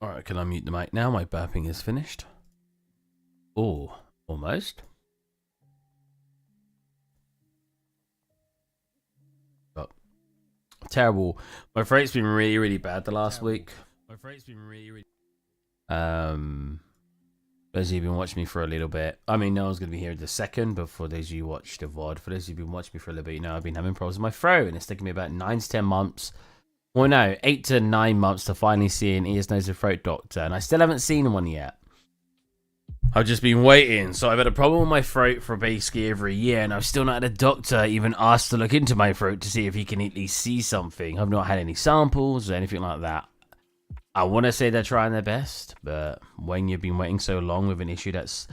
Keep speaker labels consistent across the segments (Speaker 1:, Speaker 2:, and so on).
Speaker 1: Alright, can I mute the mic now? My burping is finished. Oh, almost. Oh, terrible. My throat's been really bad the last week. My throat's been really those of you who've been watching me for a little bit. I mean, no one's going to be here in a second, but for those of you who watched the VOD, for those of you who've been watching me for a little bit, you know I've been having problems with my throat, and it's taken me about 9 to 10 months. Well, no, 8 to 9 months to finally see an ears, nose, and throat doctor, and I still haven't seen one yet. I've just been waiting, so I've had a problem with my throat for basically over a year, and I've still not had a doctor even ask to look into my throat to see if he can at least see something. I've not had any samples or anything like that. I want to say they're trying their best, but when you've been waiting so long with an issue that's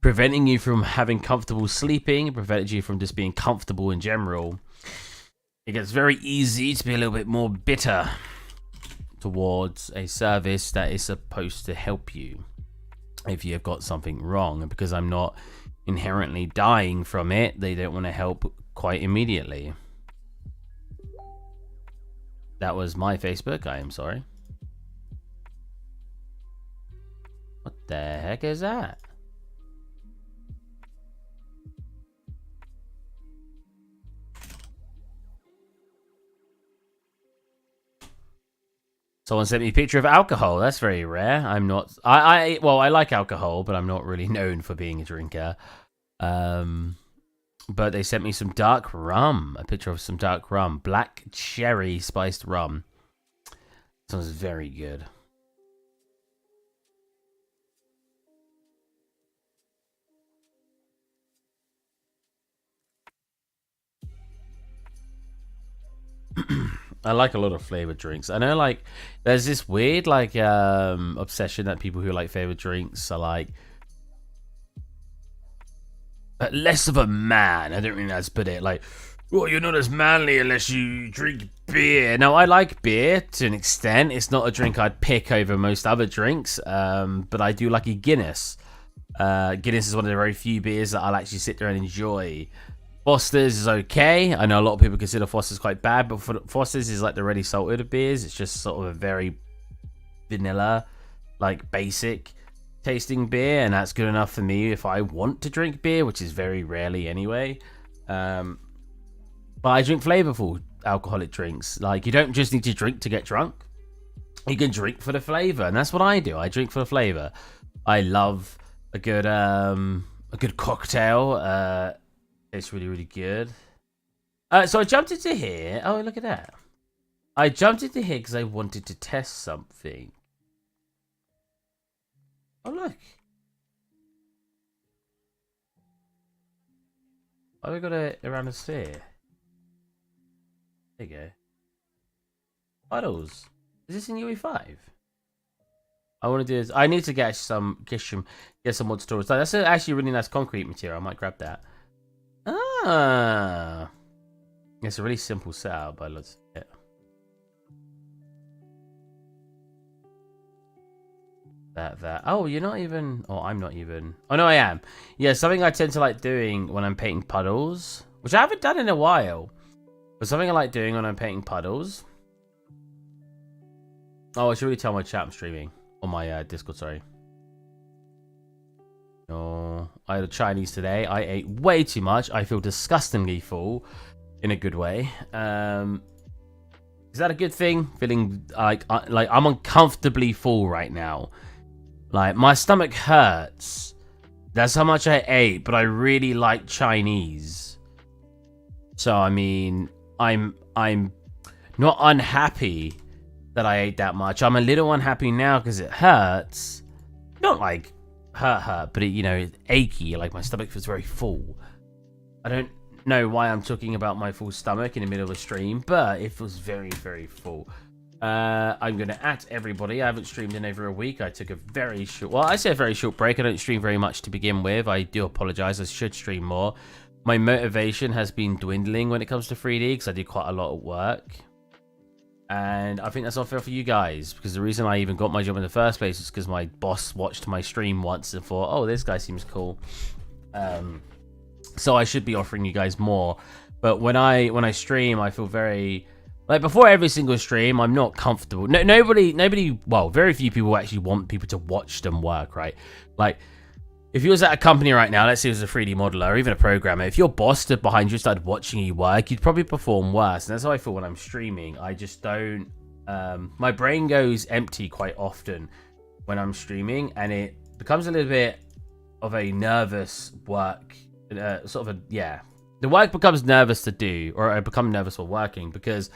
Speaker 1: preventing you from having comfortable sleeping, prevented you from just being comfortable in general, it gets very easy to be a little bit more bitter towards a service that is supposed to help you if you've got something wrong. And because I'm not inherently dying from it, they don't want to help quite immediately. That was my Facebook. I am sorry. What the heck is that? Someone sent me a picture of alcohol. That's very rare. I'm not. Well, I like alcohol, but I'm not really known for being a drinker. But they sent me some dark rum. A picture of some dark rum, black cherry spiced rum. Sounds very good. I like a lot of flavored drinks. I know, like, there's this weird, like, obsession that people who like flavored drinks are like less of a man. I don't really know how to put it. Like, well, you're not as manly unless you drink beer. Now, I like beer to an extent. It's not a drink I'd pick over most other drinks, but I do like a Guinness. Guinness is one of the very few beers that I'll actually sit there and enjoy. Foster's is okay. I know a lot of people consider Foster's quite bad, but Foster's is like the ready salted of beers. It's just sort of a very vanilla, like basic tasting beer, and that's good enough for me if I want to drink beer, which is very rarely anyway. But I drink flavorful alcoholic drinks. Like, you don't just need to drink to get drunk. You can drink for the flavor, and that's what I do. I drink for the flavor. I love a good cocktail. It's really good. So I jumped into here. Oh, look at that. I jumped into here because I wanted to test something. Oh, look. Oh, we got it around the sphere. There you go. Puddles. Is this in UE5? I want to do this. I need to get some more storage. That's actually a really nice concrete material. I might grab that. Ah, it's a really simple setup, but let's. Yeah. That. Oh, you're not even. Oh, I'm not even. Oh no, I am. Yeah, something I tend to like doing when I'm painting puddles, which I haven't done in a while, but something I like doing when I'm painting puddles. Oh, I should really tell my chat I'm streaming on my Discord. Sorry. Oh, I had a Chinese today. I ate way too much. I feel disgustingly full, in a good way. Is that a good thing? Feeling like I'm uncomfortably full right now. Like, my stomach hurts. That's how much I ate, but I really like Chinese. So I mean, I'm not unhappy that I ate that much. I'm a little unhappy now because it hurts. Not like hurt, but it, you know, it's achy. Like, my stomach feels very full. I don't know why I'm talking about my full stomach in the middle of a stream, but it feels very full. I'm gonna at everybody. I haven't streamed in over a week. I took a very short, well, I say a very short break. I don't stream very much to begin with. I do apologize. I should stream more. My motivation has been dwindling when it comes to 3D because I do quite a lot of work. And I think that's not fair for you guys, because the reason I even got my job in the first place is because my boss watched my stream once and thought, oh, this guy seems cool. So I should be offering you guys more. But when I stream, I feel very Like, before every single stream, I'm not comfortable. Nobody, well, very few people actually want people to watch them work, right? Like, if you was at a company right now, let's say it was a 3D modeler or even a programmer, if your boss stood behind you and started watching you work, you'd probably perform worse. And that's how I feel when I'm streaming. I just don't... my brain goes empty quite often when I'm streaming, and it becomes a little bit of a nervous work. Sort of a... Yeah. The work becomes nervous to do, or I become nervous while working because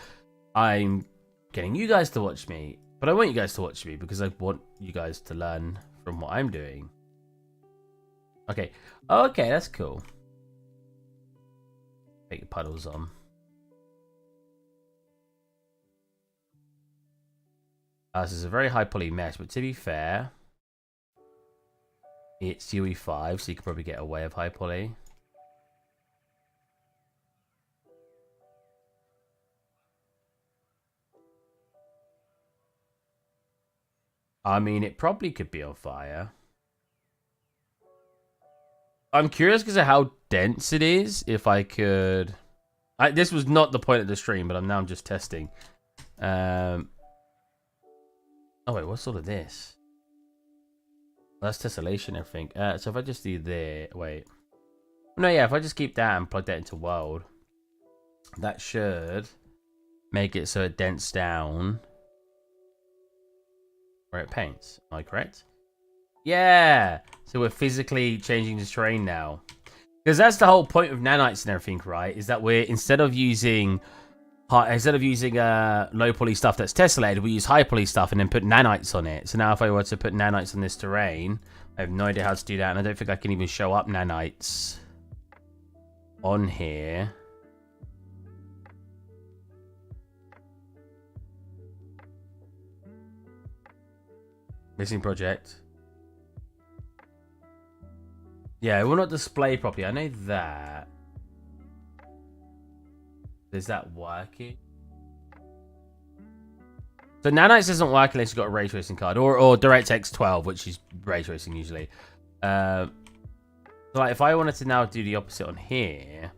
Speaker 1: I'm getting you guys to watch me. But I want you guys to watch me because I want you guys to learn from what I'm doing. Okay. Okay, that's cool. Take the puddles on. This is a very high poly mesh, but to be fair, it's UE5, so you could probably get away with high poly. I mean, it probably could be on fire. I'm curious because of how dense it is. If I could... this was not the point of the stream, but I'm just testing. Oh, wait, what's all of this? That's tessellation, I think. So if I just do there... Wait. No, yeah, if I just keep that and plug that into world, that should make it so it dents down where it paints. Am I correct? Yeah! So we're physically changing the terrain now. Because that's the whole point of nanites and everything, right? Is that we're, instead of using low poly stuff that's tessellated, we use high poly stuff and then put nanites on it. So now if I were to put nanites on this terrain, I have no idea how to do that, and I don't think I can even show up nanites on here. Missing project. Yeah, it will not display properly. I know that. Is that working? So nanites doesn't work unless you've got a ray tracing card or DirectX 12, which is ray tracing usually. So like if I wanted to now do the opposite on here,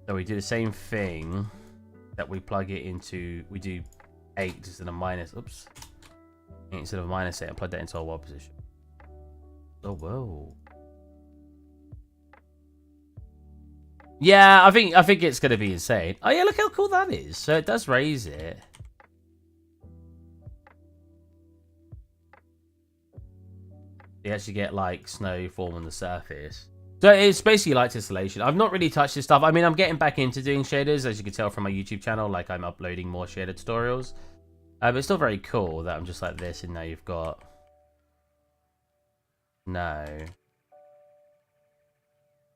Speaker 1: so we do the same thing that we plug it into. We do 8 instead of minus. Oops. 8 instead of minus 8. And plug that into our world position. Oh whoa. Yeah, I think it's gonna be insane. Oh yeah, look how cool that is. So it does raise it. You actually get like snow form on the surface. So it's basically like tessellation. I've not really touched this stuff. I mean, I'm getting back into doing shaders, as you can tell from my YouTube channel. Like I'm uploading more shader tutorials. But it's still very cool that I'm just like this, and now you've got no.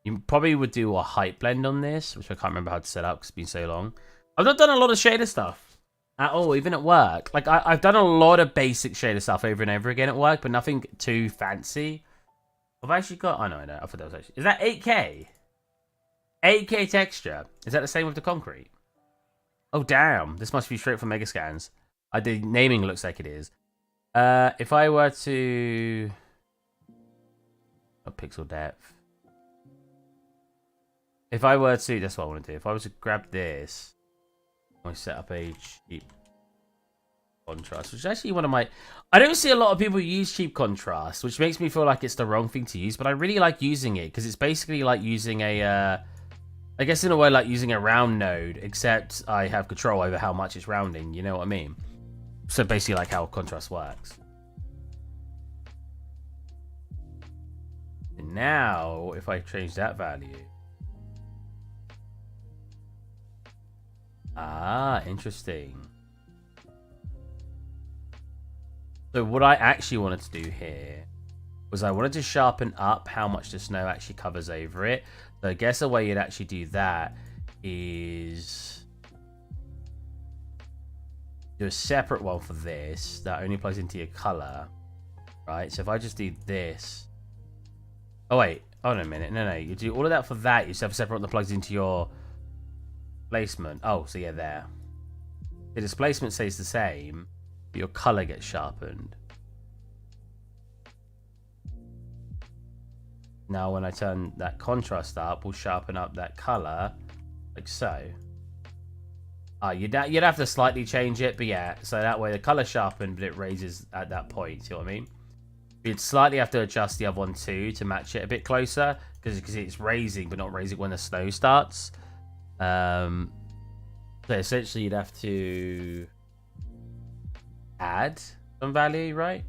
Speaker 1: You probably would do a height blend on this, which I can't remember how to set up because it's been so long. I've not done a lot of shader stuff at all, even at work. Like, I've done a lot of basic shader stuff over and over again at work, but nothing too fancy. I've actually got... Oh, no, I know. I thought that was actually... Is that 8K? 8K texture. Is that the same with the concrete? Oh, damn. This must be straight from Megascans. The naming looks like it is. If I were to... Oh, pixel depth. If I were to, that's what I want to do. If I was to grab this, I set up a cheap contrast, which is actually one of my... I don't see a lot of people use cheap contrast, which makes me feel like it's the wrong thing to use, but I really like using it because it's basically like using a, I guess in a way like using a round node, except I have control over how much it's rounding, you know what I mean? So basically like how contrast works. And now, if I change that value... Ah, interesting. So what I actually wanted to do here was I wanted to sharpen up how much the snow actually covers over it. So I guess the way you'd actually do that is do a separate one for this that only plugs into your color, right? So if I just do this... Oh, wait. Hold on a minute. No. You do all of that for that. You just have a separate one that plugs into your... placement. Oh, so yeah, there. The displacement stays the same, but your color gets sharpened. Now when I turn that contrast up, we'll sharpen up that color like so. You'd have to slightly change it, but yeah. So that way the color sharpened, but it raises at that point. See what I mean? You'd slightly have to adjust the other one too to match it a bit closer because it's raising, but not raising when the snow starts. So essentially, you'd have to add some value, right?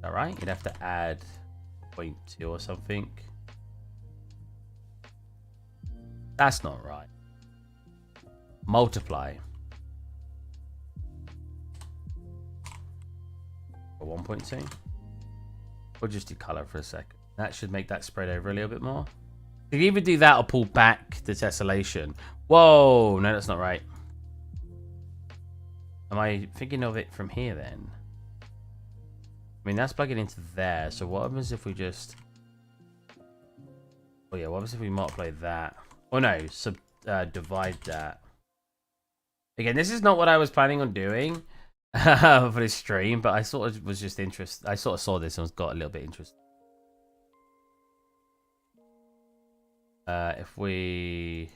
Speaker 1: All right, you'd have to add 0.2 or something. That's not right. Multiply. For 1.2. We'll just do color for a second. That should make that spread over a little bit more. You can either do that or pull back the tessellation. Whoa, no, that's not right. Am I thinking of it from here then? I mean, that's plugging into there. So what happens if we just... Oh yeah, what happens if we multiply that? Oh no, divide that. Again, this is not what I was planning on doing for this stream, but I sort of was just interested. I sort of saw this and got a little bit interested. If we...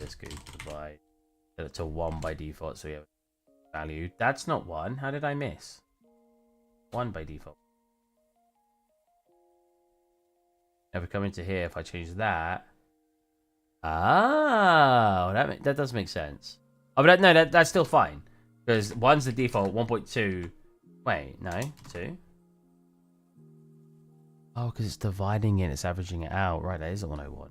Speaker 1: Let's go divide it to 1 by default, so we have value. That's not 1. How did I miss? 1 by default. If we come into here, if I change that, that does make sense. Oh, but no, that's still fine because 1's the default. 1.2. Wait, no, 2. Oh, because it's dividing it, it's averaging it out. Right, that isn't what I want.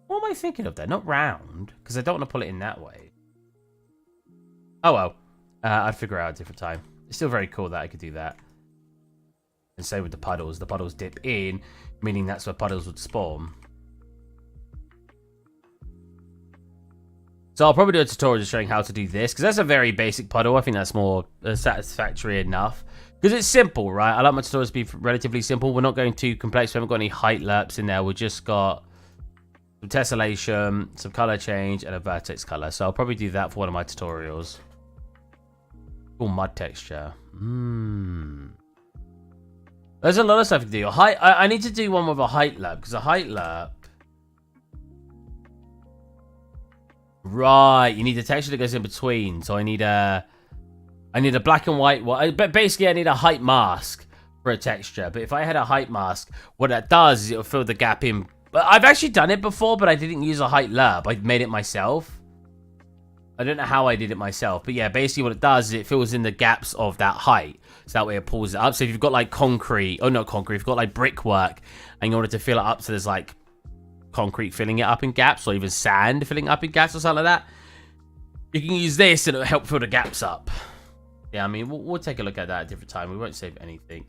Speaker 1: What am I thinking of there? Not round, because I don't want to pull it in that way. Oh well, I'd figure out a different time. It's still very cool that I could do that. And same with the puddles. The puddles dip in, meaning that's where puddles would spawn. So I'll probably do a tutorial just showing how to do this, because that's a very basic puddle. I think that's more satisfactory enough. Because it's simple, right? I like my tutorials to be relatively simple. We're not going too complex. We haven't got any height lerps in there. We've just got some tessellation, some color change, and a vertex color. So I'll probably do that for one of my tutorials. Cool mud texture. There's a lot of stuff to do. I need to do one with a height lerp, because a height lerp... Right, you need a texture that goes in between. So I need a black and white one. But basically, I need a height mask for a texture. But if I had a height mask, what that does is it'll fill the gap in. But I've actually done it before, but I didn't use a height lerp. I made it myself. I don't know how I did it myself. But yeah, basically what it does is it fills in the gaps of that height. So that way it pulls it up. So if you've got like concrete, oh not concrete, if you've got like brickwork, and you wanted to fill it up so there's like concrete filling it up in gaps, or even sand filling up in gaps or something like that, you can use this and it'll help fill the gaps up. Yeah, I mean, we'll take a look at that at a different time. We won't save anything.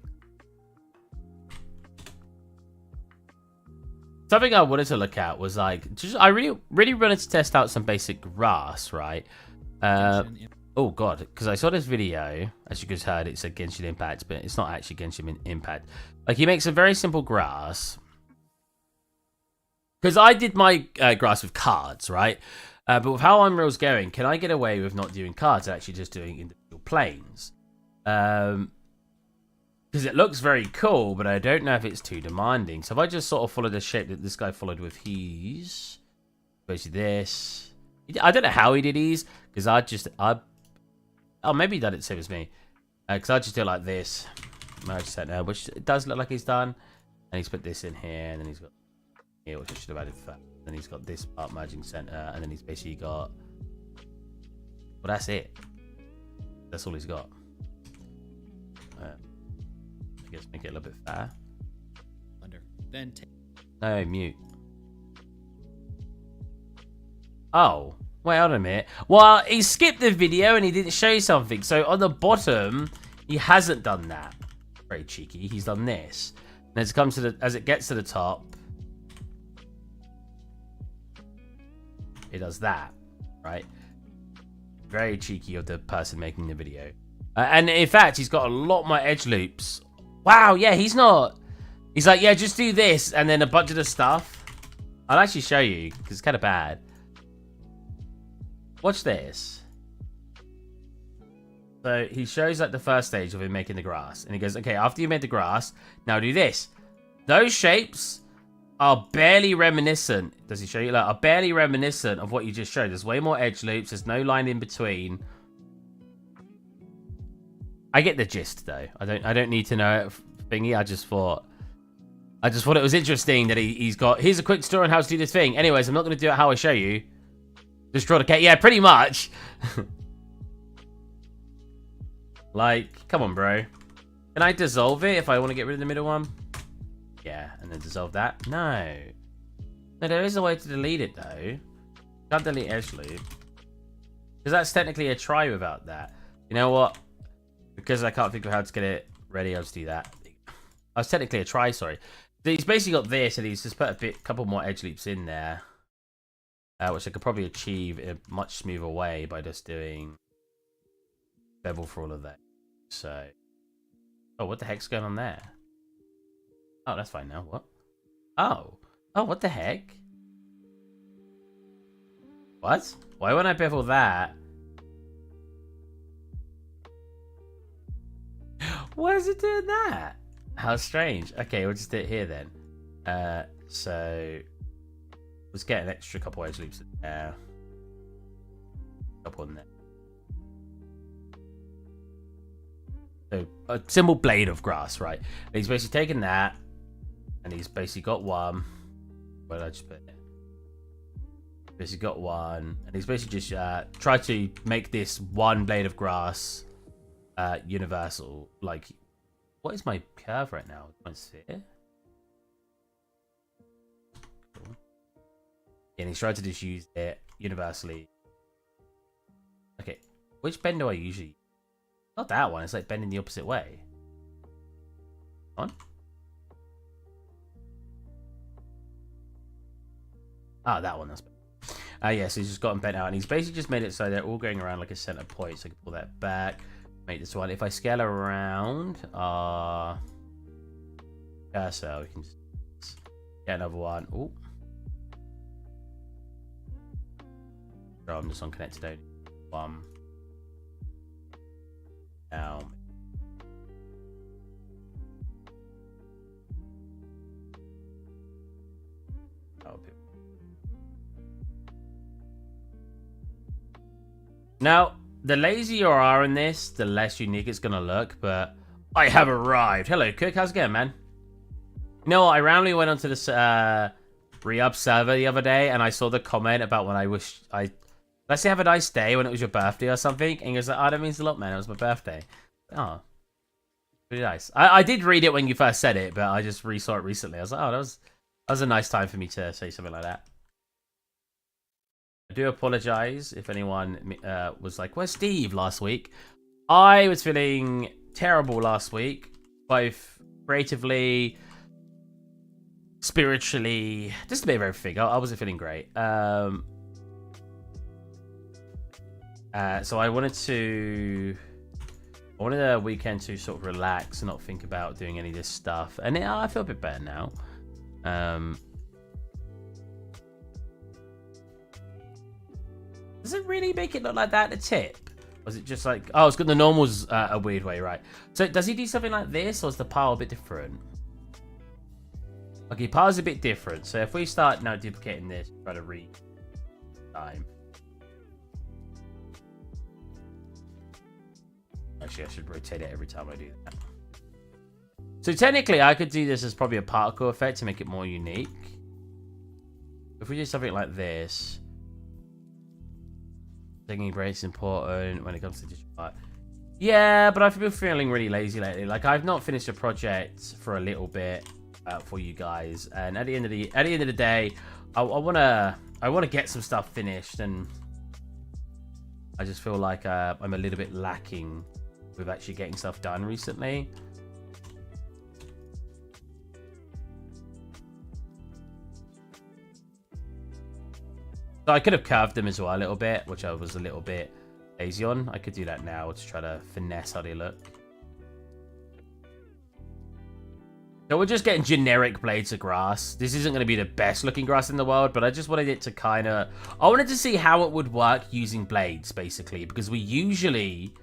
Speaker 1: Something I wanted to look at was like, I really wanted to test out some basic grass, right? Oh god, because I saw this video, as you guys heard, it said Genshin Impact, but it's not actually Genshin Impact. Like, he makes a very simple grass. Because I did my grass with cards, right? But with how Unreal's going, can I get away with not doing cards and actually just doing individual planes? Because it looks very cool, but I don't know if it's too demanding. So if I just sort of follow the shape that this guy followed with his, basically this. I don't know how he did his, because oh, maybe he did it the same as me. Because I just do it like this. Merge center, which it does look like he's done. And he's put this in here, and then he's got here, which I should have added that. Then he's got this part merging center, and then he's basically got... Well, that's it. That's all he's got. I guess make it a little bit fatter.
Speaker 2: Then
Speaker 1: no, mute. Oh, wait, hold on a minute. Well, he skipped the video and he didn't show you something. So on the bottom, he hasn't done that. Very cheeky. He's done this. And as it comes to as it gets to the top, it does that, right? Very cheeky of the person making the video. And in fact, he's got a lot more edge loops. Wow, yeah, he's not... He's like, yeah, just do this, and then a bunch of the stuff. I'll actually show you, because it's kind of bad. Watch this. So he shows like the first stage of him making the grass. And he goes, okay, after you made the grass, now do this. Those shapes are barely reminiscent. Does he show you? Like, are barely reminiscent of what you just showed. There's way more edge loops. There's no line in between. I get the gist though. I don't need to know it, thingy. I just thought it was interesting that he's got. Here's a quick tutorial on how to do this thing. Anyways, I'm not going to do it how I show you. Just draw the cat. Yeah, pretty much. Like, come on, bro. Can I dissolve it if I want to get rid of the middle one? Yeah, and then dissolve that. No. No, there is a way to delete it though. Can't delete edge loop. Because that's technically a try without that. You know what? Because I can't think of how to get it ready, I'll just do that. That's technically a try, sorry. He's basically got this, and he's just put a couple more edge loops in there. Which I could probably achieve in a much smoother way by just doing bevel for all of that. So, oh, what the heck's going on there? Oh, that's fine now. What? Oh, what the heck? What? Why won't I bevel that? Why is it doing that? How strange. Okay, we'll just do it here then. So let's get an extra couple edge loops in there. Couple in there. So a simple blade of grass, right? And he's basically taken that, and he's basically got one. Where did I just put it? Basically got one, and he's basically just tried to make this one blade of grass universal. Like, what is my curve right now? Can't see it. Cool. And he's tried to just use it universally. Okay, which bend do I usually? Not that one. It's like bending the opposite way. On. Ah, that one. That's better. Yeah, so he's just got them bent out, and he's basically just made it so they're all going around like a center point. So I can pull that back, make this one. If I scale around cursor, we can just get another one. Oh, so I'm just on connected only. One down. Now, the lazier you are in this, the less unique it's going to look, but I have arrived. Hello, Cook. How's it going, man? You know what? I randomly went onto this re-up server the other day, and I saw the comment about when I wish let's say have a nice day when it was your birthday or something, and he was like, oh, that means a lot, man. It was my birthday. Oh, pretty nice. I did read it when you first said it, but I just re-saw it recently. I was like, oh, that was a nice time for me to say something like that. I do apologize if anyone was like, where's Steve last week? I was feeling terrible last week, both creatively, spiritually, just a bit of everything. I wasn't feeling great. So I wanted a weekend to sort of relax and not think about doing any of this stuff. And I feel a bit better now. Does it really make it look like that, the tip? Or is it just like, oh, it's got the normals a weird way, right? So does he do something like this, or is the pile a bit different? Okay, pile's a bit different. So if we start now duplicating this, try to read time. Actually, I should rotate it every time I do that. So technically, I could do this as probably a particle effect to make it more unique. If we do something like this, taking breaks important when it comes to digital art. Yeah, but I've been feeling really lazy lately. Like, I've not finished a project for a little bit for you guys, and at the end of the day, I wanna get some stuff finished, and I just feel like I'm a little bit lacking with actually getting stuff done recently. So I could have curved them as well a little bit, which I was a little bit lazy on. I could do that now to try to finesse how they look. So we're just getting generic blades of grass. This isn't going to be the best looking grass in the world, but I just wanted it to kind of... I wanted to see how it would work using blades, basically, because we usually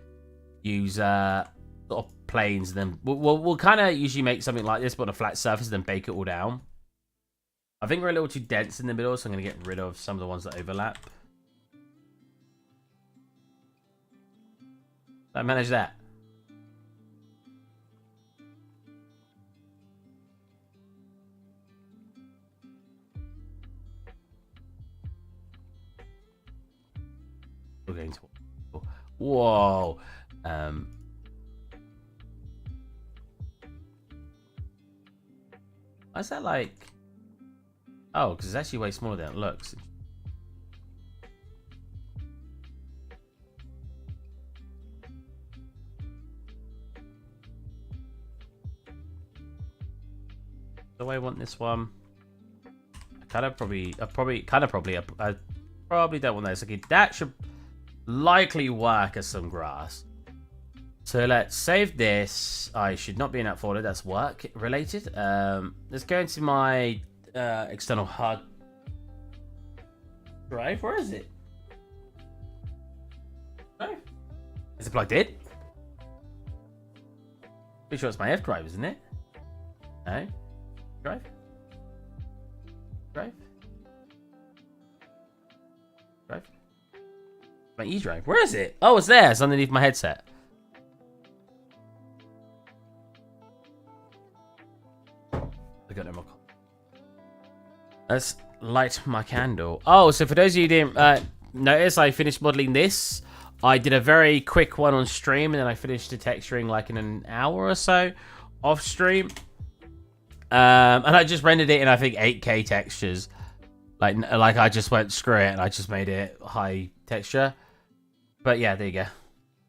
Speaker 1: use sort of planes, and then we'll kind of usually make something like this, but on a flat surface, and then bake it all down. I think we're a little too dense in the middle, so I'm going to get rid of some of the ones that overlap. I managed that. We're going to... Whoa. Why's that like... Oh, because it's actually way smaller than it looks. Do I want this one? I probably don't want those. Okay, that should likely work as some grass. So let's save this. I should not be in that folder. That's work related. Let's go into my external hard drive. Where is it? No. Is it plugged in? Pretty sure it's my F drive, isn't it? No. Drive? Drive? Drive? My E drive. Where is it? Oh, it's there. It's underneath my headset. I got no more. Let's light my candle. Oh, so for those of you who didn't notice, I finished modeling this. I did a very quick one on stream, and then I finished the texturing like in an hour or so off stream. And I just rendered it in, I think, 8K textures. Like I just went screw it, and I just made it high texture. But yeah, there you go.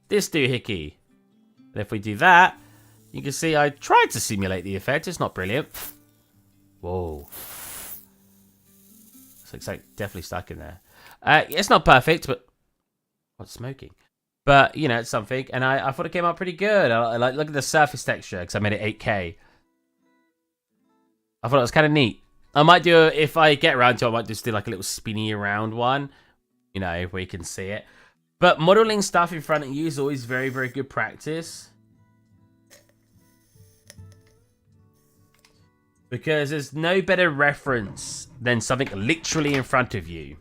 Speaker 1: This doohickey. And if we do that, you can see I tried to simulate the effect. It's not brilliant. Whoa. It's like definitely stuck in there. It's not perfect, but... What's smoking? But, you know, it's something. And I thought it came out pretty good. I like, look at the surface texture, because I made it 8K. I thought it was kind of neat. I might do, if I get around to it, I might just do like a little spinny around one. You know, where you can see it. But modeling stuff in front of you is always very, very good practice. Because there's no better reference than something literally in front of you.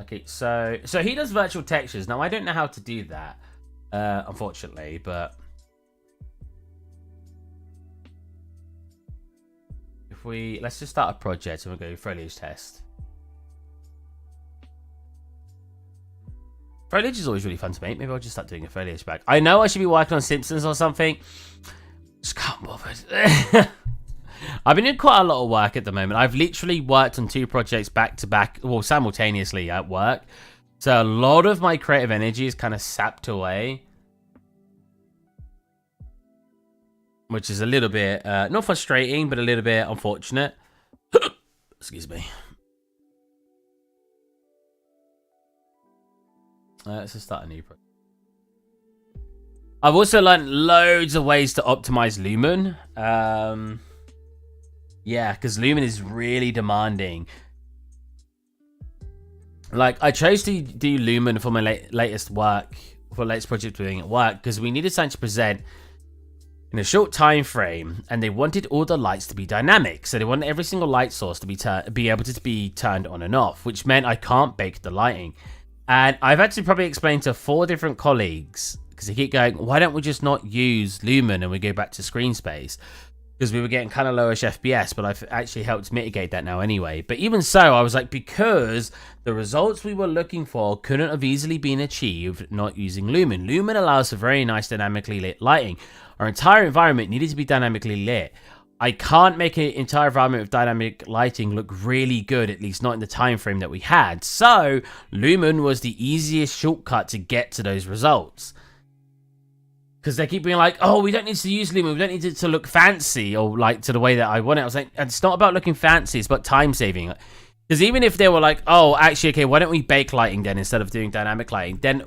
Speaker 1: Okay, so he does virtual textures. Now, I don't know how to do that, unfortunately, but... Let's just start a project and we'll go foliage test. Foliage is always really fun to make. Maybe I'll just start doing a foliage back. I know I should be working on Simpsons or something. Just can't bother. I've been doing quite a lot of work at the moment. I've literally worked on 2 projects back to back, well, simultaneously at work. So a lot of my creative energy is kind of sapped away. Which is a little bit, not frustrating, but a little bit unfortunate. Excuse me. Let's just start a new project. I've also learned loads of ways to optimize Lumen. Yeah, because Lumen is really demanding. Like, I chose to do Lumen for my latest project doing at work, because we needed something to present in a short time frame, and they wanted all the lights to be dynamic. So they wanted every single light source to be able to be turned on and off, which meant I can't bake the lighting. And I've had to probably explain to 4 different colleagues, because they keep going, why don't we just not use Lumen and we go back to screen space? Because we were getting kind of lowish FPS, but I've actually helped mitigate that now anyway. But even so, I was like, because the results we were looking for couldn't have easily been achieved not using Lumen. Lumen allows for very nice dynamically lit lighting. Our entire environment needed to be dynamically lit. I can't make an entire environment with dynamic lighting look really good, at least not in the time frame that we had. So Lumen was the easiest shortcut to get to those results. Because they keep being like, oh, we don't need to use Lumen, we don't need it to look fancy, or like to the way that I want it. I was like, it's not about looking fancy, it's about time saving. Because even if they were like, oh, actually, okay, why don't we bake lighting then instead of doing dynamic lighting? Then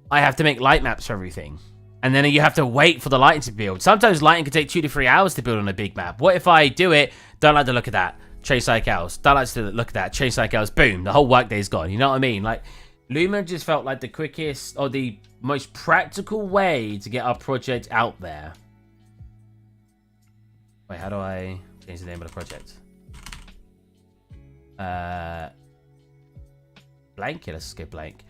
Speaker 1: I have to make light maps for everything. And then you have to wait for the lighting to build. Sometimes lighting can take 2 to 3 hours to build on a big map. What if I do it, don't like the look of that, change cycles, don't like the look of that, change cycles, boom, the whole workday is gone. You know what I mean? Like, Luma just felt like the quickest or the most practical way to get our project out there. Wait, how do I change the name of the project? Blank? Yeah, let's go blank.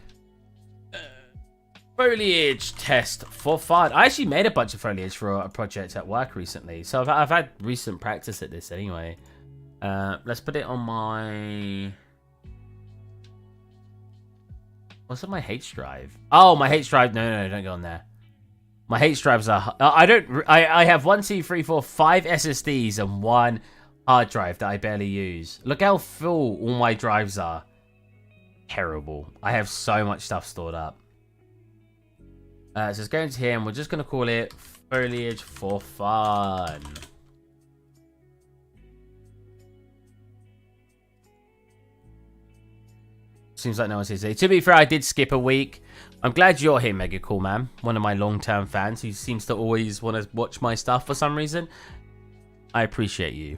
Speaker 1: Foliage test for fun. I actually made a bunch of foliage for a project at work recently. So I've had recent practice at this anyway. Let's put it on my... What's on my H drive? Oh, my H drive. No, don't go on there. My H drives are... I have 1, 2, 3, 4, 5 SSDs and 1 hard drive that I barely use. Look how full all my drives are. Terrible. I have so much stuff stored up. So let's go into here and we're just going to call it Foliage for Fun. Seems like no one's here today. To be fair, I did skip a week. I'm glad you're here, Mega Cool Man. One of my long-term fans who seems to always want to watch my stuff for some reason. I appreciate you.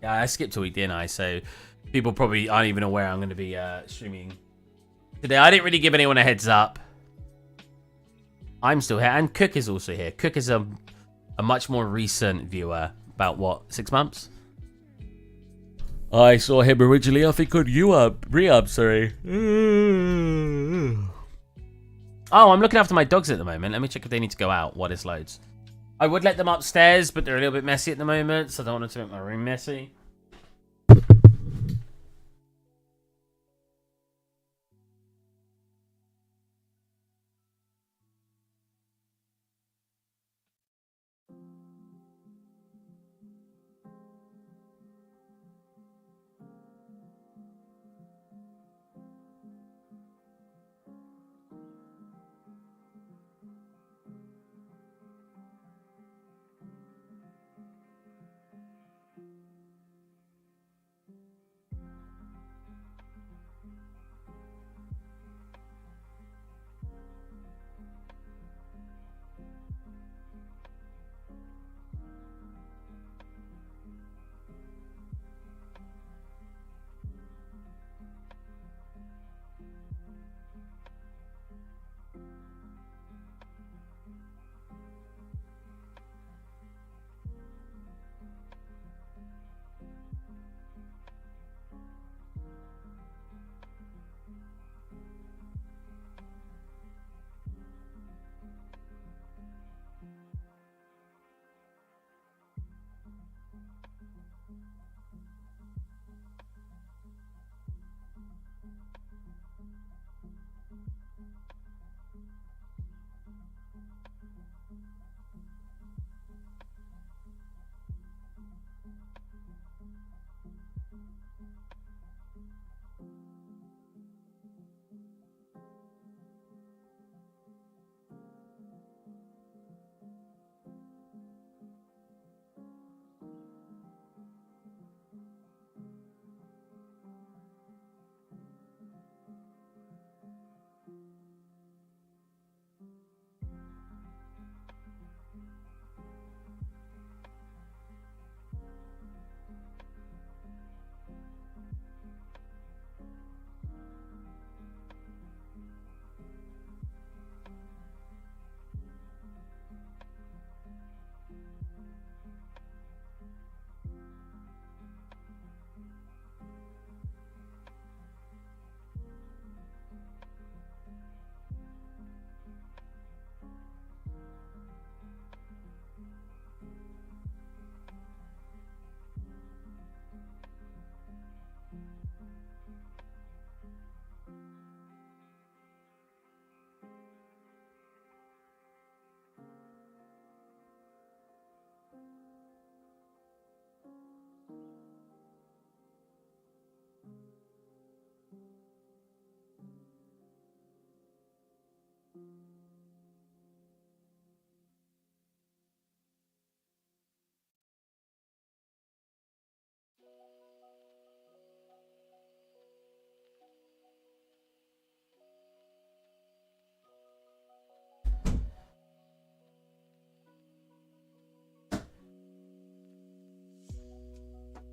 Speaker 1: Yeah, I skipped a week, didn't I? So people probably aren't even aware I'm going to be streaming today. I didn't really give anyone a heads up. I'm still here. And Cook is also here. Cook is a much more recent viewer. About, what, 6 months? I saw him originally, I think, on Re-Up, sorry. Oh, I'm looking after my dogs at the moment. Let me check if they need to go out. What is loads? I would let them upstairs, but they're a little bit messy at the moment, so I don't want to make my room messy.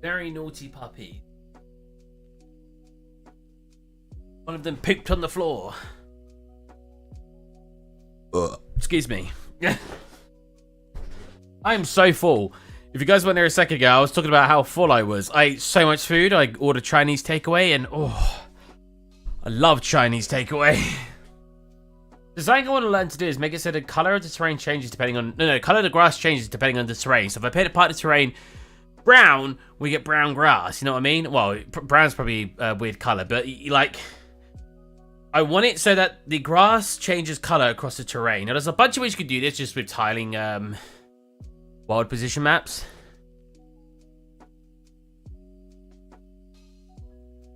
Speaker 1: Very naughty puppy. One of them pooped on the floor. Excuse me. I am so full. If you guys weren't there a second ago, I was talking about how full I was. I ate so much food. I ordered Chinese takeaway, and I love Chinese takeaway. The thing I want to learn to do is make it so the color of the terrain changes depending on... No, color of the grass changes depending on the terrain. So if I paint a part of the terrain brown, we get brown grass. You know what I mean? Well, brown's probably a weird color, but like... I want it so that the grass changes color across the terrain. Now, there's a bunch of ways you could do this just with tiling wild position maps.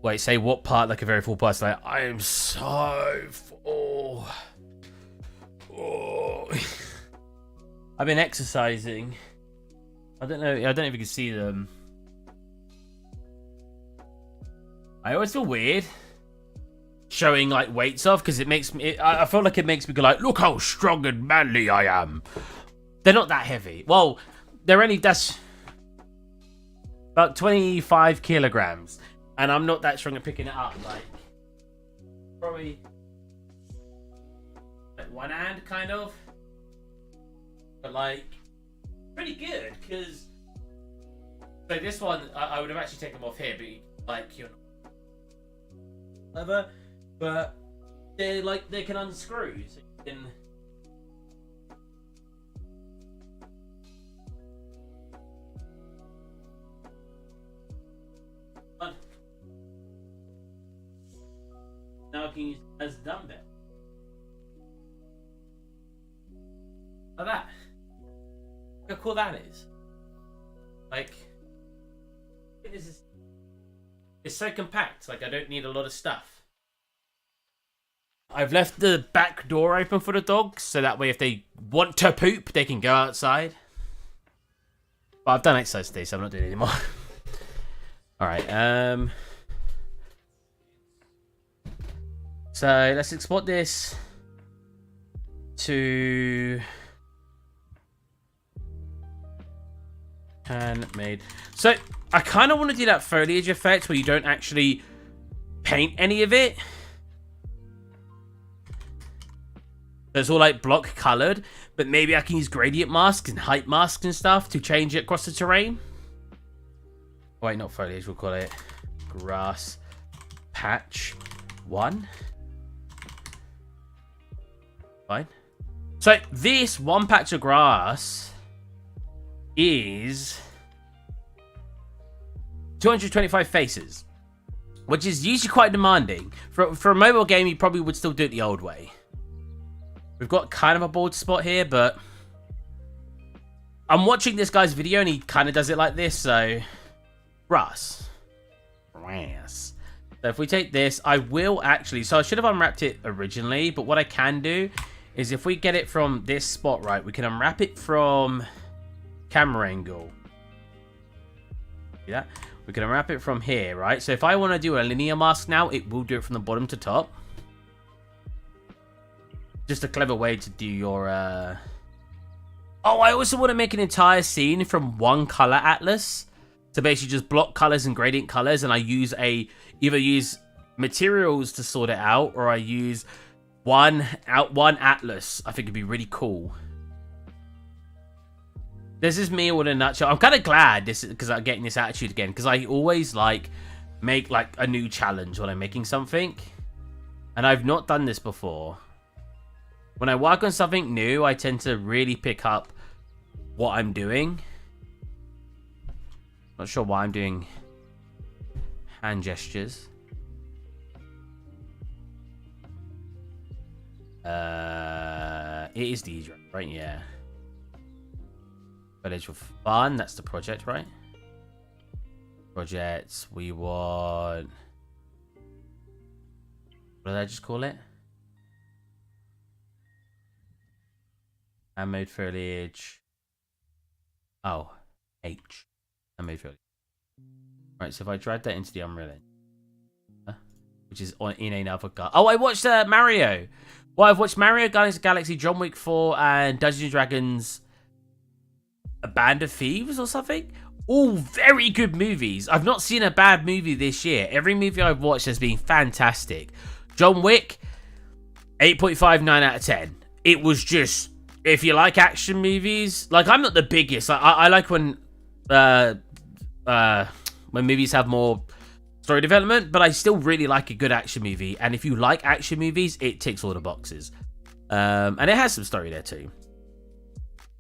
Speaker 1: Wait, say what part like a very full person? Like, I am so full. Oh. I've been exercising. I don't know if you can see them. I always feel weird showing like weights off because it makes me. I feel like it makes me go like, look how strong and manly I am. They're not that heavy. Well, they're only that's about 25 kilograms, and I'm not that strong at picking it up. Like probably like one hand, kind of, but like pretty good because. So this one, I would have actually taken them off here, but like you're not clever. But they can unscrew, so you can. Now I can use it as a dumbbell. Like that. Look how cool that is. Like, it's so compact. Like I don't need a lot of stuff. I've left the back door open for the dogs, so that way if they want to poop, they can go outside. But I've done exercise today, so I'm not doing it anymore. Alright, so let's export this to handmade. So I kind of want to do that foliage effect where you don't actually paint any of it. It's all like block colored, but maybe I can use gradient masks and height masks and stuff to change it across the terrain. Wait, not foliage, we'll call it grass patch 1. Fine. So this one patch of grass is 225 faces, which is usually quite demanding. For a mobile game, you probably would still do it the old way. We've got kind of a bold spot here, but I'm watching this guy's video and he kind of does it like this, so grass. So if we take this, I will actually, so I should have unwrapped it originally, but what I can do is if we get it from this spot, right, we can unwrap it from camera angle. See that? We can unwrap it from here, right? So if I want to do a linear mask now, it will do it from the bottom to top. Just a clever way to do your, Oh, I also want to make an entire scene from one color atlas. So basically just block colors and gradient colors, and I use either use materials to sort it out, or I use one atlas. I think it'd be really cool. This is me all in a nutshell. I'm kind of glad because I'm getting this attitude again, because I always like make like a new challenge when I'm making something, and I've not done this before. When I work on something new, I tend to really pick up what I'm doing. Not sure why I'm doing hand gestures. It is these, right? Yeah. Village for fun. That's the project, right? Projects. We want... What did I just call it? Handmade foliage. Oh, H. Handmade foliage. Right, so if I drag that into the Unreal Engine, which is in another gun. Oh, I watched Mario. Well, I've watched Mario, Guardians of the Galaxy, John Wick 4, and Dungeons and Dragons, A Band of Thieves or something. All very good movies. I've not seen a bad movie this year. Every movie I've watched has been fantastic. John Wick, 8.5, 9 out of 10. It was just, if you like action movies, like I'm not the biggest. I like when movies have more story development, but I still really like a good action movie. And if you like action movies, it ticks all the boxes. And it has some story there too.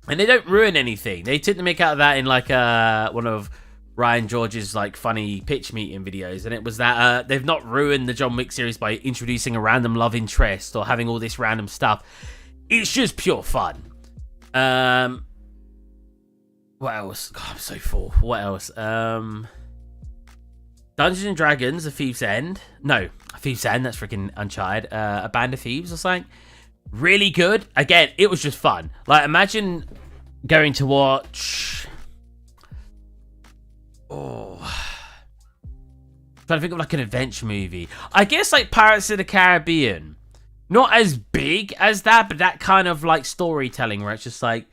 Speaker 1: And they don't ruin anything. They tend to make out of that in like one of Ryan George's like funny pitch meeting videos, and it was that they've not ruined the John Wick series by introducing a random love interest or having all this random stuff. It's just pure fun. What else? God, I'm so full. What else? Dungeons and Dragons: A Thief's End. No, A Thief's End. That's freaking Uncharted. A Band of Thieves or something. Really good. Again, it was just fun. Like, imagine going to watch. Oh, I'm trying to think of like an adventure movie. I guess like Pirates of the Caribbean. Not as big as that, but that kind of like storytelling where it's just like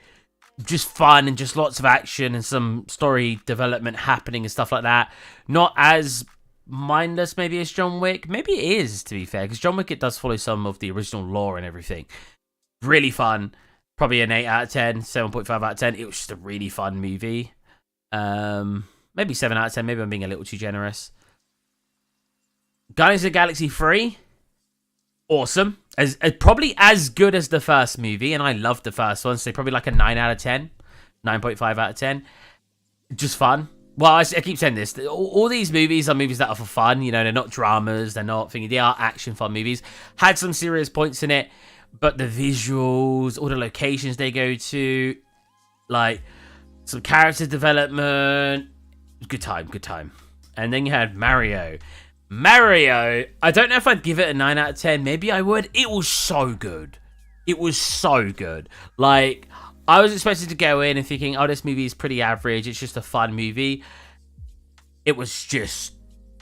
Speaker 1: just fun and just lots of action and some story development happening and stuff like that. Not as mindless maybe as John Wick. Maybe it is, to be fair, because John Wick, it does follow some of the original lore and everything. Really fun. Probably an 8 out of 10, 7.5 out of 10. It was just a really fun movie. Maybe 7 out of 10. Maybe I'm being a little too generous. Guardians of the Galaxy 3. Awesome. As probably as good as the first movie, and I loved the first one, so probably like a 9 out of 10. 9.5 out of 10. Just fun. Well, I keep saying this. All these movies are movies that are for fun. You know, they're not dramas. They're not thingy. They are action fun movies. Had some serious points in it, but the visuals, all the locations they go to, like some character development, good time, good time. And then you had Mario. Mario, I don't know if I'd give it a 9 out of 10. Maybe I would. It was so good. It was so good. Like, I was expected to go in and thinking, oh, this movie is pretty average. It's just a fun movie. It was just,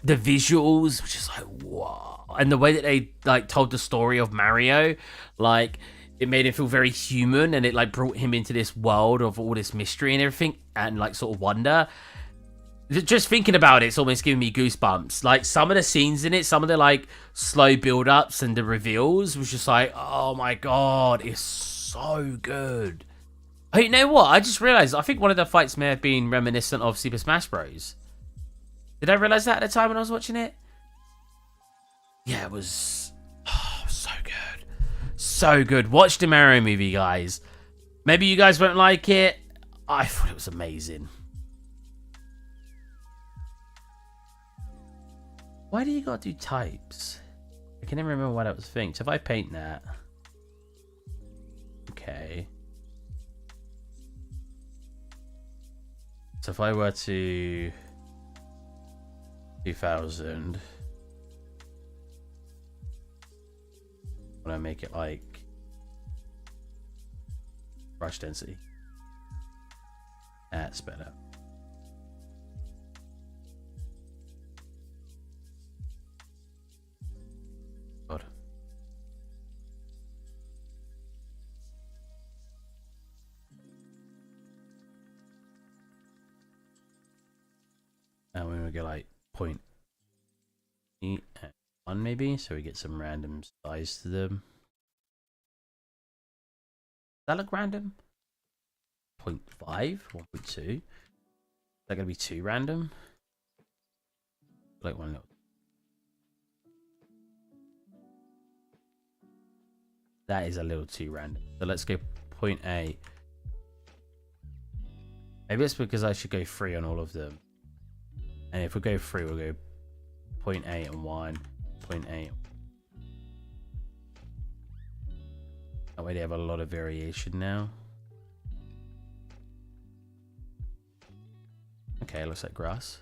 Speaker 1: the visuals were just like, wow. And the way that they like told the story of Mario, like, it made him feel very human, and it like brought him into this world of all this mystery and everything, and like sort of wonder. Just thinking about it, it's almost giving me goosebumps. Like, some of the scenes in it, some of the like slow build-ups and the reveals was just like, oh my god, it's so good. Oh, you know what? I just realized, I think one of the fights may have been reminiscent of Super Smash Bros. Did I realize that at the time when I was watching it? Yeah, it was so good. So good. Watch the Mario movie, guys. Maybe you guys won't like it. I thought it was amazing. Why do you gotta do types? I can never remember what I was thinking. So if I paint that. Okay. So if I were to 2000, when I make it like brush density, that's better. God. And we're gonna go like 0.1 maybe, so we get some random size to them. Does that look random? 0.5, 1.2. Is that gonna be too random? Like one little. That is a little too random. So let's go 0.8. Maybe it's because I should go 3 on all of them. And if we go 3, we'll go 0.8 and 1, 0.8. That way they have a lot of variation now. Okay, looks like grass.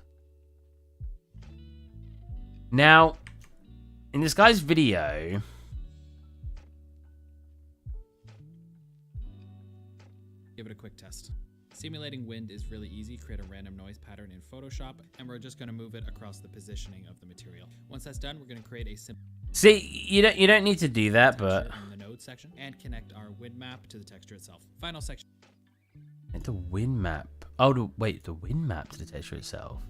Speaker 1: Now, in this guy's video,
Speaker 2: give it a quick test. Simulating wind is really easy. Create a random noise pattern in Photoshop, and we're just going to move it across the positioning of the material. Once that's done, we're going to create a simple.
Speaker 1: See, you don't need to do that, but
Speaker 2: in the node section, and connect our wind map to the texture itself. Final section.
Speaker 1: the wind map. Oh, wait, the wind map to the texture itself.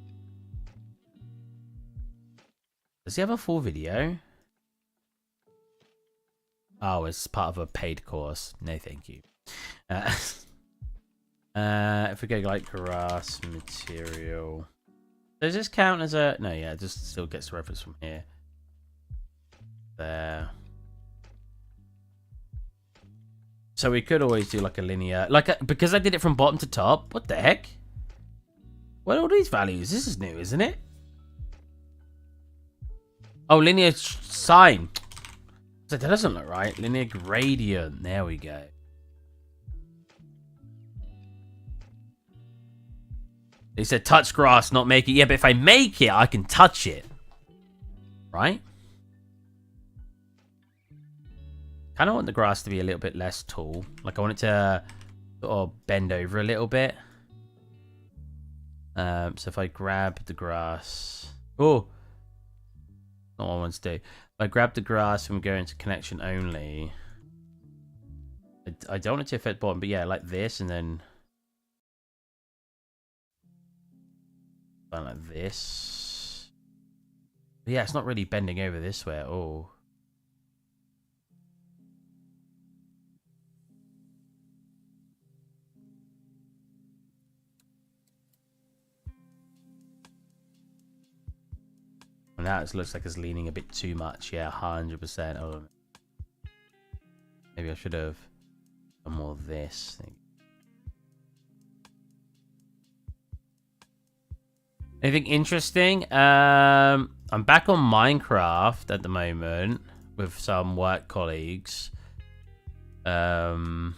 Speaker 1: Does he have a full video? Oh, it's part of a paid course. No, thank you. If we go like grass material, does this count as a? No, yeah, it just still gets reference from here. There. So we could always do like a linear, because I did it from bottom to top. What the heck? What are all these values? This is new, isn't it? Oh, linear sine. So that doesn't look right. Linear gradient. There we go. They said touch grass, not make it. Yeah, but if I make it, I can touch it. Right? Kind of want the grass to be a little bit less tall. Like I want it to sort of bend over a little bit. So if I grab the grass... Oh! Not what I want to do. If I grab the grass and we go into connection only... I don't want it to affect bottom, but yeah, like this and then... like this. But yeah, it's not really bending over this way at all. And now it looks like it's leaning a bit too much. Yeah, 100%. Oh, maybe I should have done more of this thing. Anything interesting? I'm back on Minecraft at the moment with some work colleagues. I'm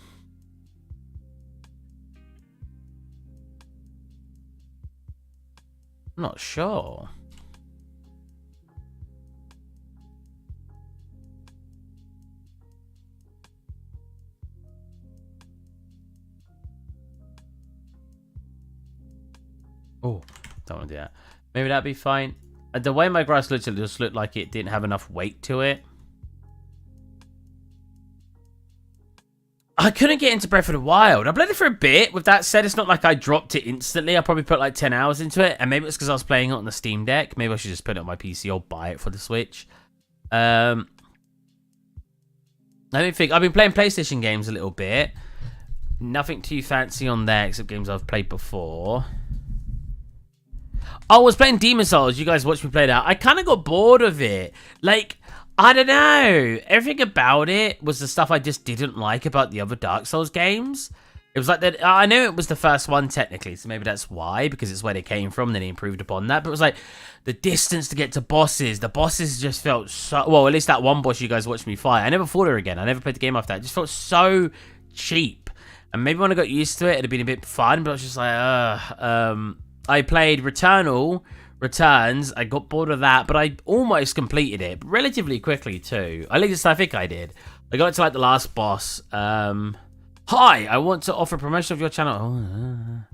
Speaker 1: not sure. Oh, don't want to do that. Maybe that'd be fine. The way my grass looked, it just looked like it didn't have enough weight to it. I couldn't get into Breath of the Wild. I played it for a bit. With that said, it's not like I dropped it instantly. I probably put like 10 hours into it. And maybe it's because I was playing it on the Steam Deck. Maybe I should just put it on my PC or buy it for the Switch. Let me think. I've been playing PlayStation games a little bit. Nothing too fancy on there except games I've played before. I was playing Demon Souls. You guys watched me play that. I kind of got bored of it. Like, I don't know. Everything about it was the stuff I just didn't like about the other Dark Souls games. It was like that. I know it was the first one technically, so maybe that's why, because it's where they came from. Then they improved upon that. But it was like the distance to get to bosses. The bosses just felt so. Well, at least that one boss you guys watched me fight. I never fought her again. I never played the game after that. It just felt so cheap. And maybe when I got used to it, it'd have been a bit fun. But I was just like, I played Returns. I got bored of that, but I almost completed it relatively quickly too. At least I think I did. I got to like the last boss. Hi, I want to offer promotion of your channel.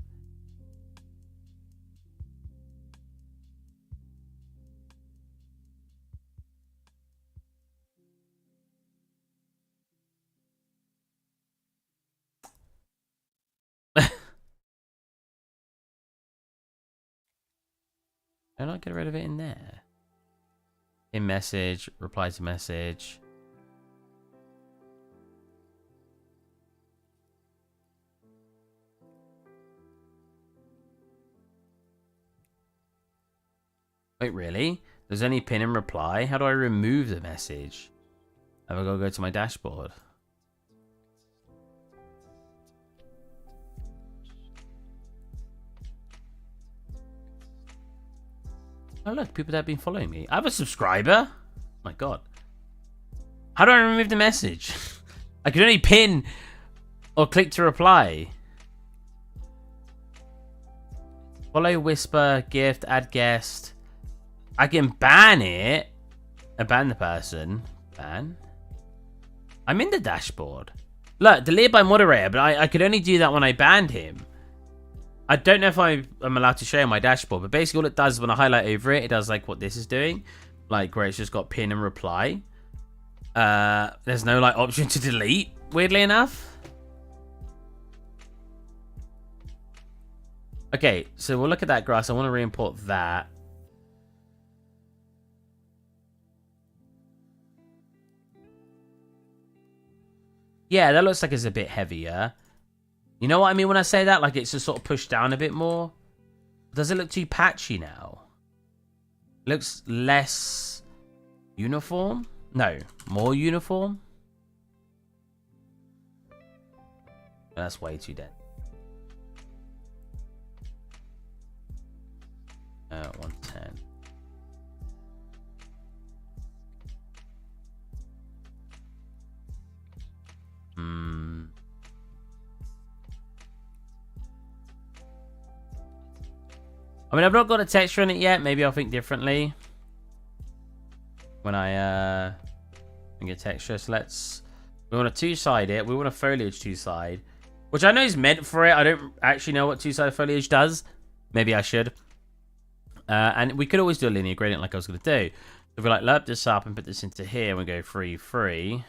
Speaker 1: Don't I get rid of it in there? In message, reply to message. Wait, really? There's only pin and reply? How do I remove the message? Have I got to go to my dashboard? Oh look, people that have been following me. I have a subscriber. My god. How do I remove the message? I can only pin or click to reply. Follow, whisper, gift, add guest. I can ban it. Ban the person. Ban. I'm in the dashboard. Look, delete by moderator, but I could only do that when I banned him. I don't know if I'm allowed to show my dashboard, but basically all it does is when I highlight over it, it does like what this is doing. Like where it's just got pin and reply. There's no like option to delete, weirdly enough. Okay, so we'll look at that grass. I want to re-import that. Yeah, that looks like it's a bit heavier. You know what I mean when I say that? Like it's just sort of pushed down a bit more. Does it look too patchy now? Looks less uniform? No, more uniform? That's way too dead. 110. I mean, I've not got a texture on it yet. Maybe I'll think differently when I get texture. So we want to two-side it. We want a foliage two-side, which I know is meant for it. I don't actually know what two-sided foliage does. Maybe I should. And we could always do a linear gradient like I was going to do. If we like lerp this up and put this into here, and we go 3, 3.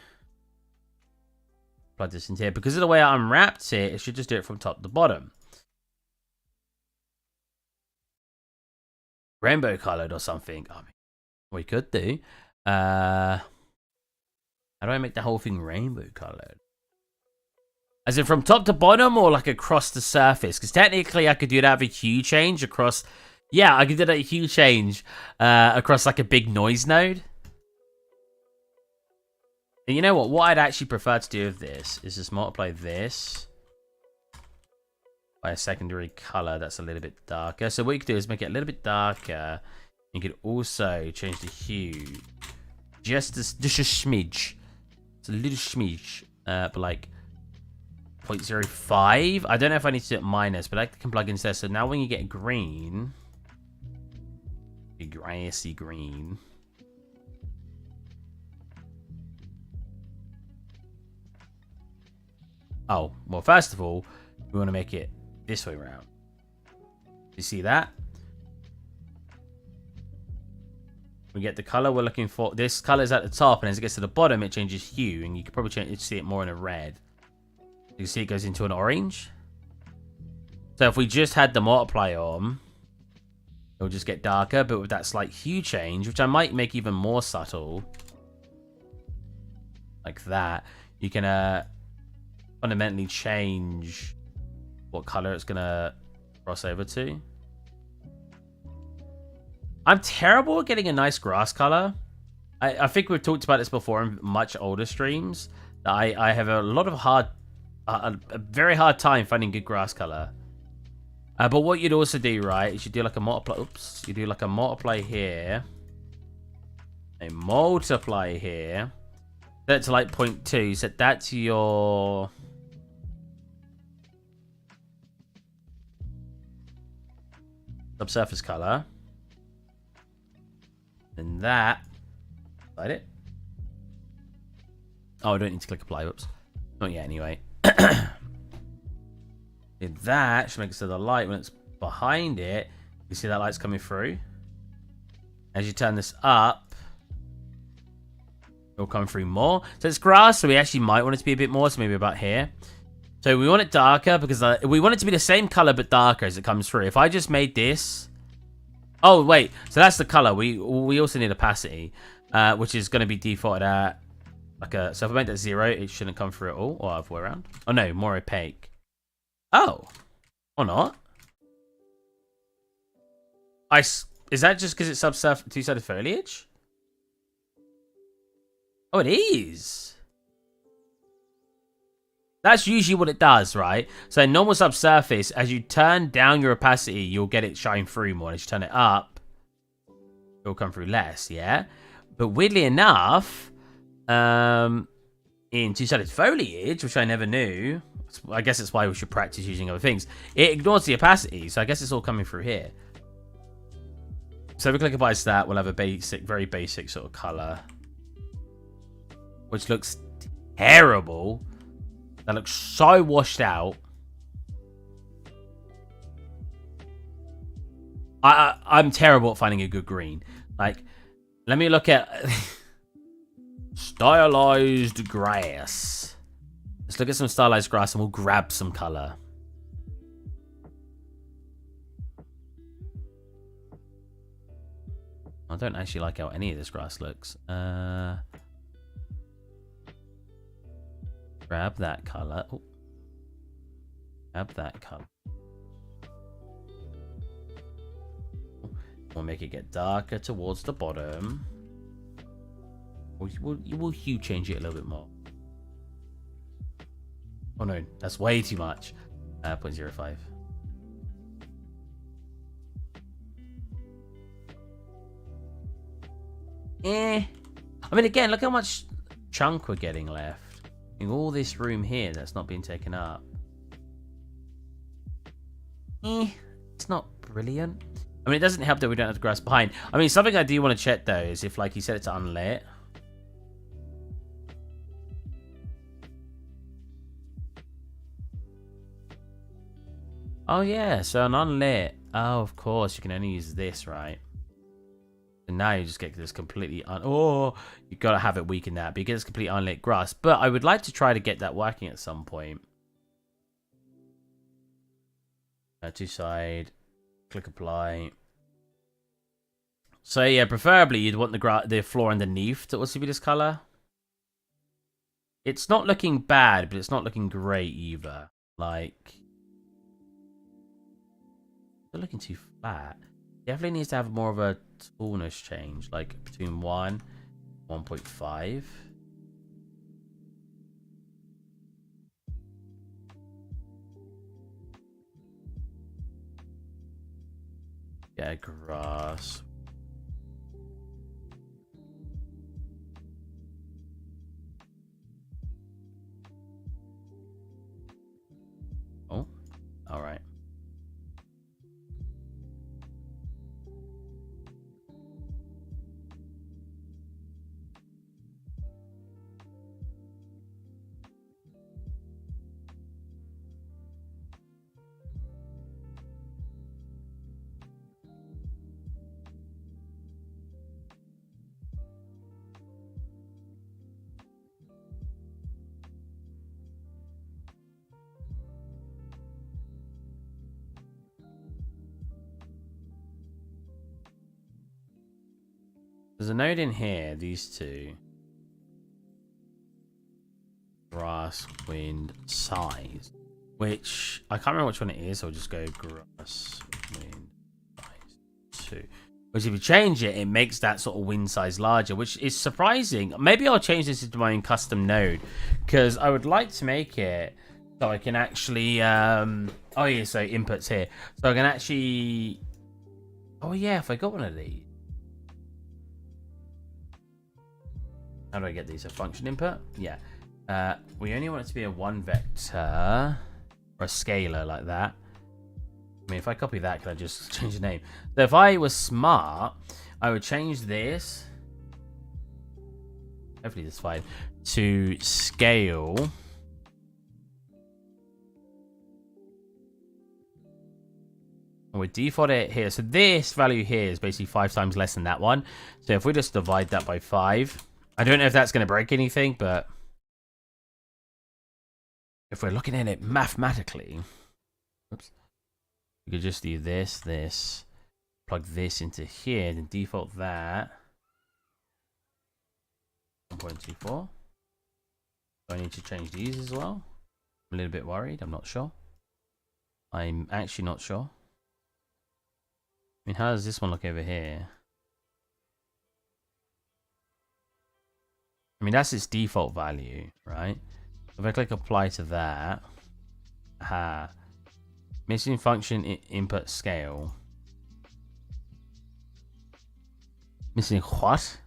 Speaker 1: Plug this into here. Because of the way I unwrapped it, it should just do it from top to bottom. Rainbow colored or something. I mean, we could do. How do I make the whole thing rainbow colored? As in from top to bottom or like across the surface? Because technically I could do that with a hue change across... Yeah, I could do that hue change across like a big noise node. And you know what? What I'd actually prefer to do with this is just multiply this by a secondary color that's a little bit darker. So what you could do is make it a little bit darker. You could also change the hue just a smidge. It's a little smidge, but like 0.05. I don't know if I need to do it minus, but I can plug in there. So now when you get green, a grassy green. Oh, well, first of all, we want to make it this way around. You see that? We get the color we're looking for. This color is at the top, and as it gets to the bottom, it changes hue, and you can probably see it more in a red. You can see it goes into an orange. So if we just had the multiply on, it'll just get darker, but with that slight hue change, which I might make even more subtle, like that, you can fundamentally change what color it's gonna cross over to. I'm terrible at getting a nice grass color. I think we've talked about this before in much older streams. That I have a lot of a very hard time finding good grass color. But what you'd also do, right, is you do like a multiply. Oops, you do like a multiply here, a multiply here. Set to like 0.2. Set that to your subsurface color. And that. Slide it. Oh, I don't need to click apply. Whoops. Not yet, anyway. That should make it so the light, when it's behind it, you see that light's coming through. As you turn this up, it'll come through more. So it's grass, so we actually might want it to be a bit more, so maybe about here. So we want it darker because we want it to be the same color but darker as it comes through. If I just made this... Oh, wait. So that's the color. We also need opacity, which is going to be defaulted at... like a. So if I make that 0, it shouldn't come through at all. Or other way around. Oh, no. More opaque. Oh. Or not. Is that just because it's subsurface two-sided foliage? Oh, it is. That's usually what it does, right? So in normal subsurface, as you turn down your opacity, you'll get it shine through more. As you turn it up, it'll come through less, yeah? But weirdly enough, in two-sided foliage, which I never knew, I guess that's why we should practice using other things, it ignores the opacity, so I guess it's all coming through here. So if we click apply to that, we'll have a basic, very basic sort of color, which looks terrible. That looks so washed out. I'm terrible at finding a good green. Like, let me look at stylized grass. Let's look at some stylized grass and we'll grab some color. I don't actually like how any of this grass looks. Grab that color. Oh. Grab that color. We'll make it get darker towards the bottom. We'll hue change it a little bit more. Oh no, that's way too much. 0.05. I mean, again, look how much chunk we're getting left. All this room here that's not being taken up. It's not brilliant. I mean, it doesn't help that we don't have the grass behind. I mean, something I do want to check, though, is if, like, you set it to unlit. Oh, yeah, so an unlit. Oh, of course, you can only use this, right? And now you just get this completely oh, you got to have it weaken that, but you get this complete unlit grass. But I would like to try to get that working at some point. To side, click apply. So yeah, preferably you'd want the floor underneath to also be this color. It's not looking bad, but it's not looking great either. Like, they're looking too flat. Definitely needs to have more of a tallness change, like between 1 and 1.5. Yeah, grass. Oh, all right. There's a node in here, these two. Grass, wind, size. Which, I can't remember which one it is, so I'll just go grass, wind, size 2. Which if you change it, it makes that sort of wind size larger, which is surprising. Maybe I'll change this into my own custom node, because I would like to make it so I can actually, oh yeah, so inputs here. So I can actually, oh yeah, if I got one of these. How do I get these? A function input? Yeah. We only want it to be a 1 vector or a scalar like that. I mean, if I copy that, can I just change the name? So if I was smart, I would change this. Hopefully this is fine. To scale. And we default it here. So this value here is basically 5 times less than that one. So if we just divide that by 5. I don't know if that's going to break anything, but if we're looking at it mathematically, oops, we could just do this, plug this into here, then default that 1.24. Do I need to change these as well? I'm a little bit worried. I'm not sure. I'm actually not sure. I mean, how does this one look over here? I mean, that's its default value, right? If I click apply to that, aha, missing function input scale. Missing what?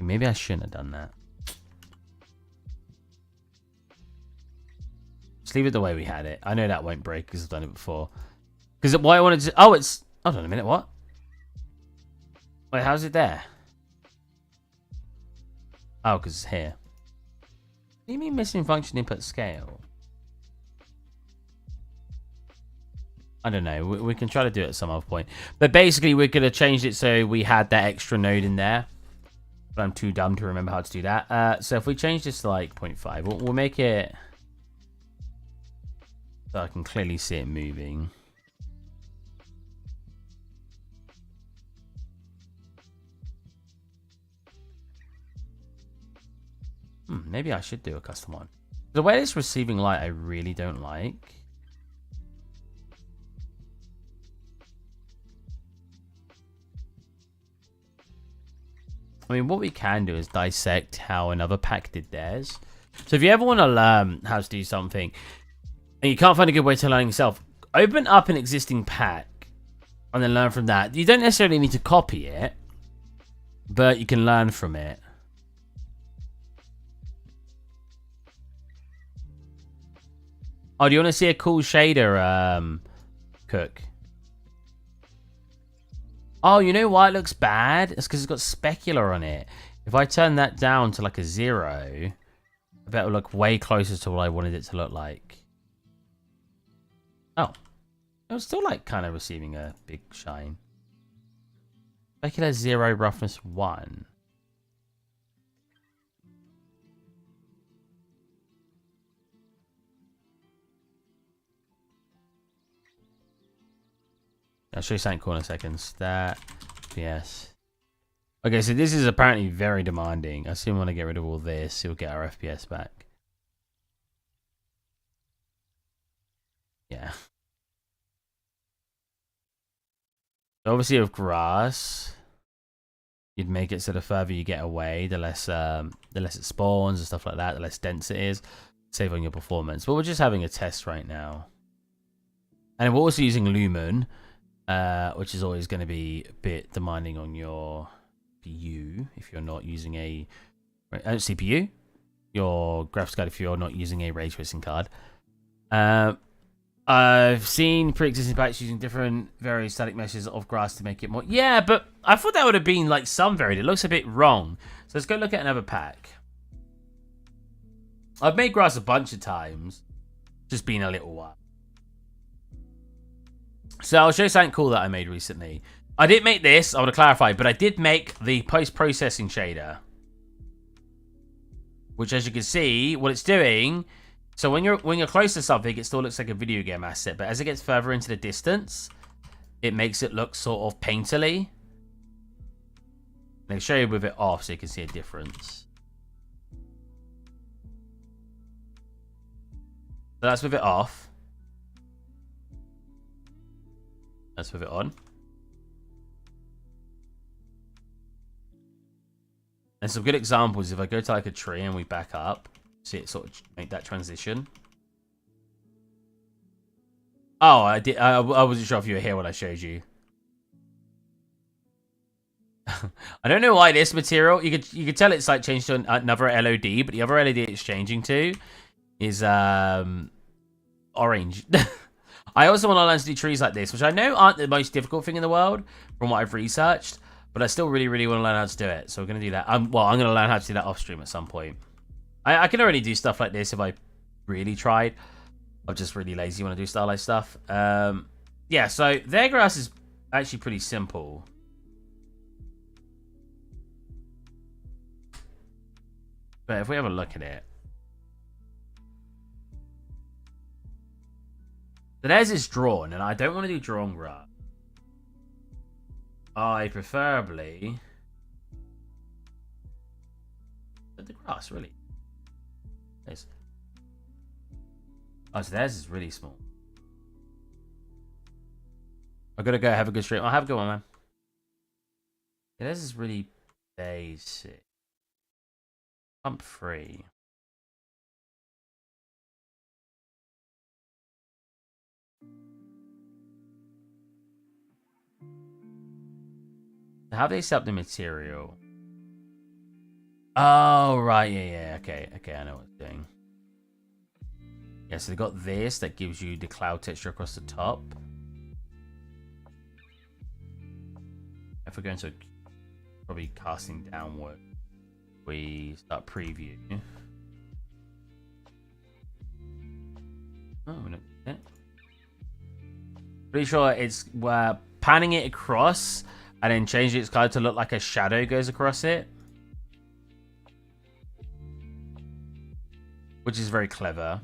Speaker 1: Maybe I shouldn't have done that. Just leave it the way we had it. I know that won't break because I've done it before. Because what I wanted to, oh, it's, hold on a minute, what? Wait, how's it there? Oh, because it's here. What do you mean missing function input scale? I don't know. We can try to do it at some other point. But basically, we're going to change it so we had that extra node in there. But I'm too dumb to remember how to do that. So if we change this to like 0.5, we'll make it so I can clearly see it moving. Maybe I should do a custom one. The way it's receiving light, I really don't like. I mean, what we can do is dissect how another pack did theirs. So if you ever want to learn how to do something, and you can't find a good way to learn yourself, open up an existing pack and then learn from that. You don't necessarily need to copy it, but you can learn from it. Oh, do you want to see a cool shader, Cook? Oh, you know why it looks bad? It's because it's got specular on it. If I turn that down to like a 0, I bet it'll look way closer to what I wanted it to look like. Oh. It was still like kind of receiving a big shine. Specular 0, roughness 1. I'll show you something cool in a second. Stat. FPS. Okay, so this is apparently very demanding. I assume when I get rid of all this, we'll get our FPS back. Yeah. Obviously with grass, you'd make it so the further you get away, the less it spawns and stuff like that, the less dense it is. Save on your performance. But we're just having a test right now. And we're also using Lumen. Which is always going to be a bit demanding on your CPU if you're not using a CPU, your graphics card if you're not using a ray tracing card. I've seen pre-existing packs using different various static meshes of grass to make it more. Yeah, but I thought that would have been like some varied. It looks a bit wrong. So let's go look at another pack. I've made grass a bunch of times, just been a little while. So I'll show you something cool that I made recently. I didn't make this, I want to clarify, but I did make the post-processing shader. Which, as you can see, what it's doing, so when you're close to something, it still looks like a video game asset, but as it gets further into the distance, it makes it look sort of painterly. I'll show you with it off so you can see a difference. So that's with it off. Let's move it on. And some good examples, if I go to like a tree and we back up, see it sort of make that transition. Oh, I did. I wasn't sure if you were here when I showed you. I don't know why this material, you could tell it's like changed to another LOD, but the other LOD it's changing to is orange. I also want to learn to do trees like this, which I know aren't the most difficult thing in the world from what I've researched, but I still really, really want to learn how to do it. So we're going to do that. Well, I'm going to learn how to do that off stream at some point. I can already do stuff like this if I really tried. I'm just really lazy when I do stylized stuff. Yeah, so their grass is actually pretty simple. But if we have a look at it, so theirs is drawn, and I don't want to do drawn grass. I preferably... the grass, really? There's... oh, so theirs is really small. I've got to go have a good stream. I'll have a good one, man. Yeah, theirs is really basic. Pump free. How do they set up the material? Oh, right. Yeah. Okay, I know what it's doing. Yeah, so they got this that gives you the cloud texture across the top. If we're going to probably casting downward, we start preview. Oh, no. Yeah. Pretty sure it's panning it across and then changing its color to look like a shadow goes across it. Which is very clever.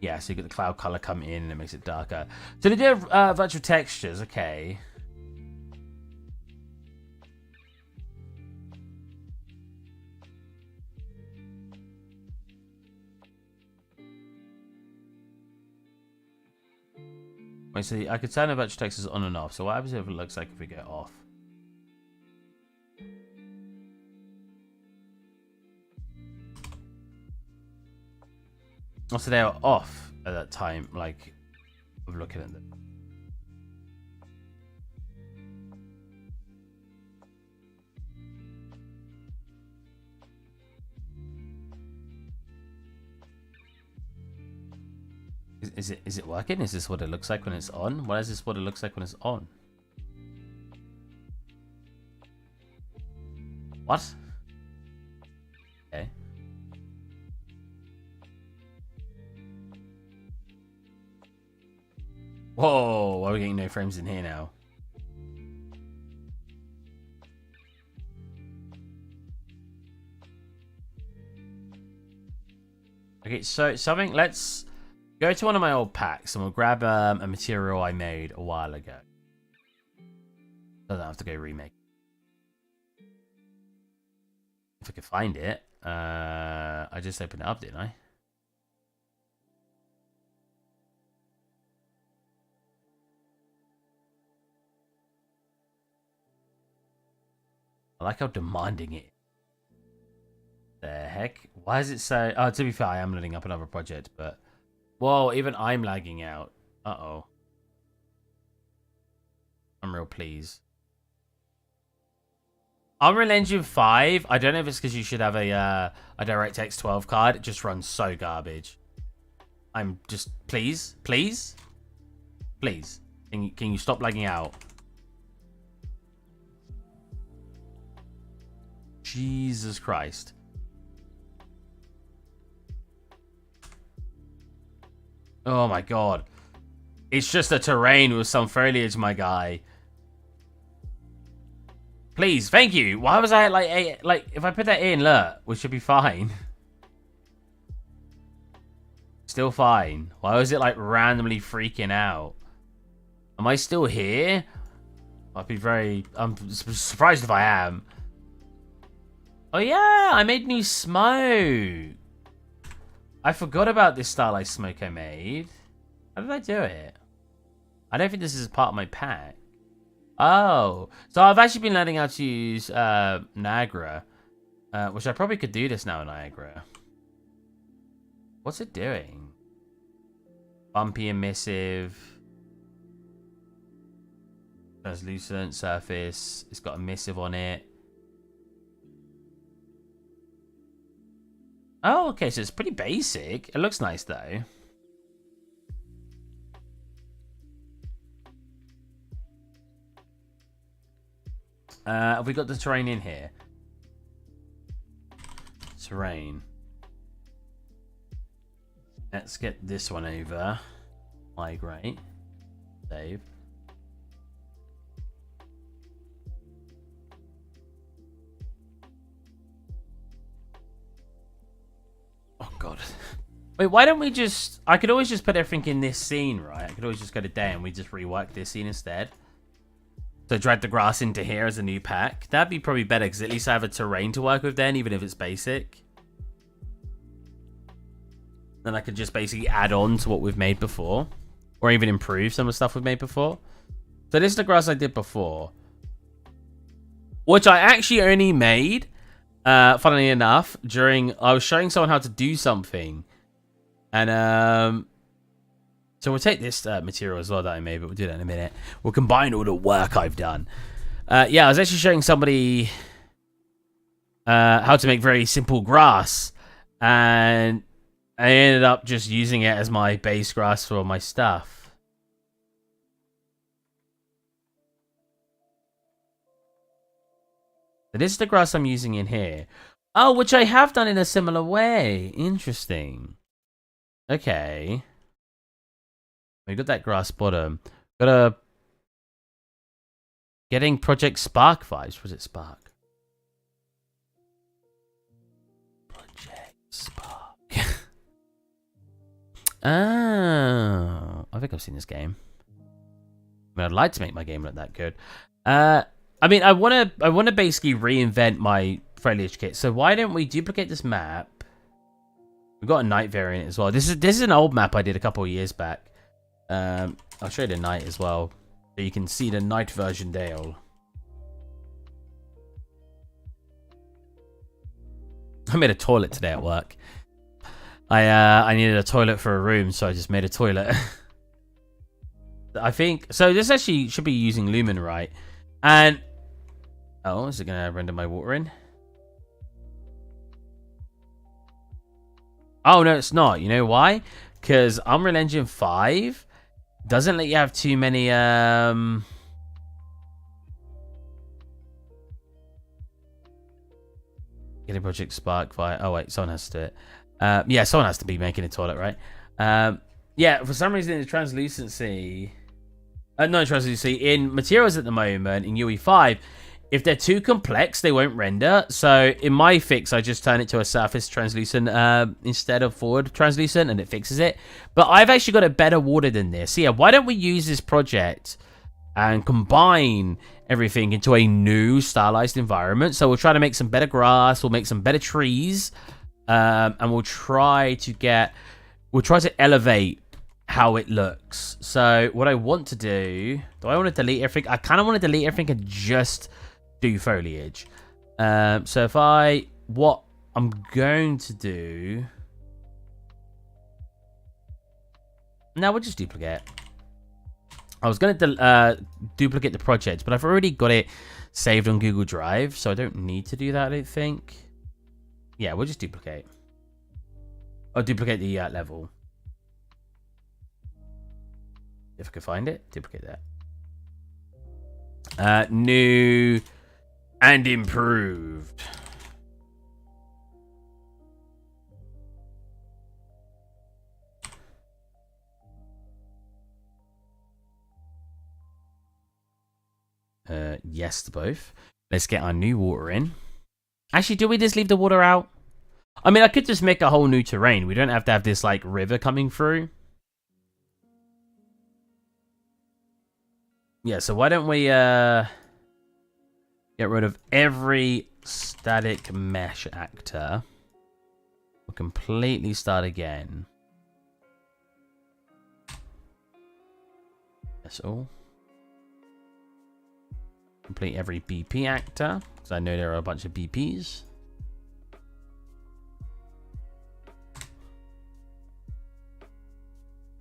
Speaker 1: Yeah, so you get the cloud color come in and it makes it darker. So they do have virtual textures, okay. Wait, so I could turn the virtual textures on and off. So what happens if it looks like if we go off? Oh, so they were off at that time, like, of looking at them. Is it working? Is this what it looks like when it's on? Why is this what it looks like when it's on? What? Okay. Whoa, why are we getting no frames in here now? Okay, so something, let's go to one of my old packs and we'll grab a material I made a while ago. Doesn't have to go remake. If I could find it. I just opened it up, didn't I? I like how demanding it is. The heck? Why is it so... Oh, to be fair, I am loading up another project, but... Whoa, even I'm lagging out. Uh-oh. I'm real pleased. Unreal Engine 5, I don't know if it's because you should have a DirectX 12 card. It just runs so garbage. I'm just... Please? Please? Please. Can you stop lagging out? Jesus Christ. Oh my god. It's just a terrain with some foliage, my guy. Please, thank you. Why was I like if I put that in, look, we should be fine. Still fine. Why was it like randomly freaking out? Am I still here? I'm surprised if I am. Oh yeah, I made new smoke. I forgot about this stylized smoke I made. How did I do it? I don't think this is part of my pack. Oh, so I've actually been learning how to use Niagara, which I probably could do this now in Niagara. What's it doing? Bumpy emissive. Translucent surface. It's got emissive on it. Oh, okay, so it's pretty basic. It looks nice, though. Have we got the terrain in here? Terrain. Let's get this one over. Migrate. Save. Oh god. Wait, why don't we just... I could always just put everything in this scene, right? I could always just go to day and we just rework this scene instead. So drag the grass into here as a new pack. That'd be probably better because at least I have a terrain to work with then, even if it's basic. Then I could just basically add on to what we've made before. Or even improve some of the stuff we've made before. So this is the grass I did before. Which I actually only made... funnily enough, I was showing someone how to do something, and so we'll take this material as well that I made, but we'll do that in a minute. We'll combine all the work I've done. Yeah, I was actually showing somebody how to make very simple grass, and I ended up just using it as my base grass for my stuff. This is the grass I'm using in here. Oh, which I have done in a similar way. Interesting. Okay. We got that grass bottom. Got a... Getting Project Spark vibes. Was it Spark? Project Spark. Oh. I think I've seen this game. I mean, I'd like to make my game look that good. I mean, I want to basically reinvent my foliage kit. So why don't we duplicate this map? We've got a night variant as well. This is an old map I did a couple of years back. I'll show you the night as well, so you can see the night version Dale. I made a toilet today at work. I needed a toilet for a room, so I just made a toilet. I think so. This actually should be using Lumen, right? And oh, is it gonna render my water in? Oh no, it's not. You know why? Because Unreal Engine 5 doesn't let you have too many getting Project Spark via. Oh wait, someone has to do it. Yeah, someone has to be making a toilet, right? Yeah, for some reason the translucency, no translucency in materials at the moment in UE5, if they're too complex, they won't render. So in my fix, I just turn it to a surface translucent instead of forward translucent, and it fixes it. But I've actually got a better water than this. So yeah, why don't we use this project and combine everything into a new stylized environment? So we'll try to make some better grass, we'll make some better trees, and we'll try to elevate how it looks. So what I want to do I want to delete everything? I kind of want to delete everything and just do foliage. So what I'm going to do now, we'll just duplicate. I was going to duplicate the project, but I've already got it saved on Google Drive, so I don't need to do that, I don't think. Yeah, we'll just duplicate. I'll duplicate the level. If I can find it, duplicate that. New and improved. Yes to both. Let's get our new water in. Actually, do we just leave the water out? I mean, I could just make a whole new terrain. We don't have to have this, like, river coming through. Yeah, so why don't we get rid of every static mesh actor. We'll completely start again. That's all. Complete every BP actor, because I know there are a bunch of BPs.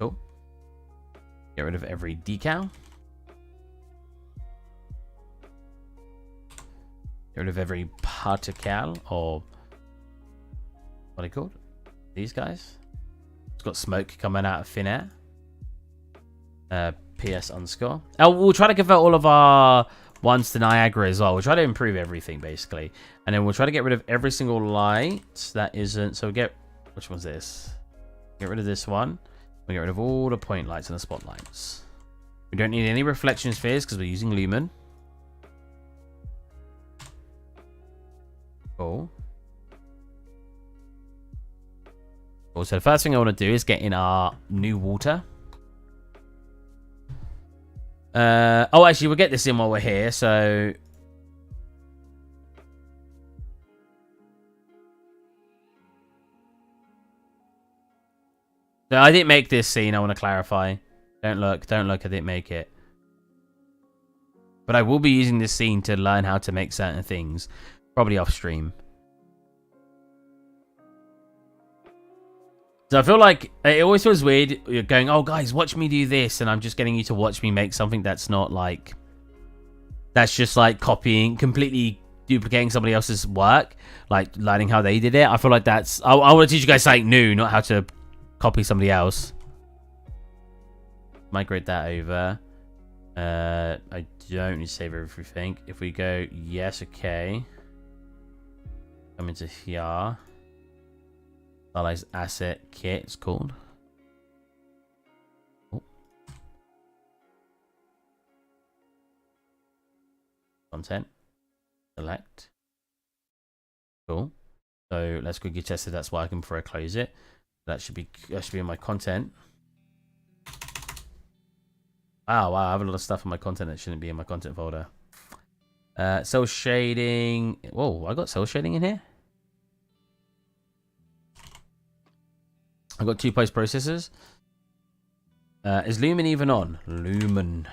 Speaker 1: Cool. Get rid of every decal. Get rid of every particle, or what are they called? These guys. It's got smoke coming out of thin air. PS underscore. Oh, we'll try to convert all of our ones to Niagara as well. We'll try to improve everything, basically. And then we'll try to get rid of every single light that isn't... So we'll get... Which one's this? Get rid of this one. We'll get rid of all the point lights and the spotlights. We don't need any reflection spheres because we're using Lumen. Cool. Cool. So the first thing I want to do is get in our new water. Oh, actually, we'll get this in while we're here, so... No, I didn't make this scene, I want to clarify. Don't look, I didn't make it. But I will be using this scene to learn how to make certain things. Probably off stream. So I feel like it always feels weird. You're going, oh guys, watch me do this, and I'm just getting you to watch me make something that's not like, that's just like copying, completely duplicating somebody else's work, like learning how they did it. I feel like that's, I want to teach you guys something new, not how to copy somebody else. Migrate that over. I don't need to save everything. If we go, yes, okay. Come into here. Stylized asset kit, it's called. Oh. Content. Select. Cool. So let's quickly test if that's working before I close it. That should be in my content. Wow, I have a lot of stuff in my content that shouldn't be in my content folder. Cell shading. Whoa, I got cell shading in here. I got 2 post processors. Is Lumen even on? Lumen.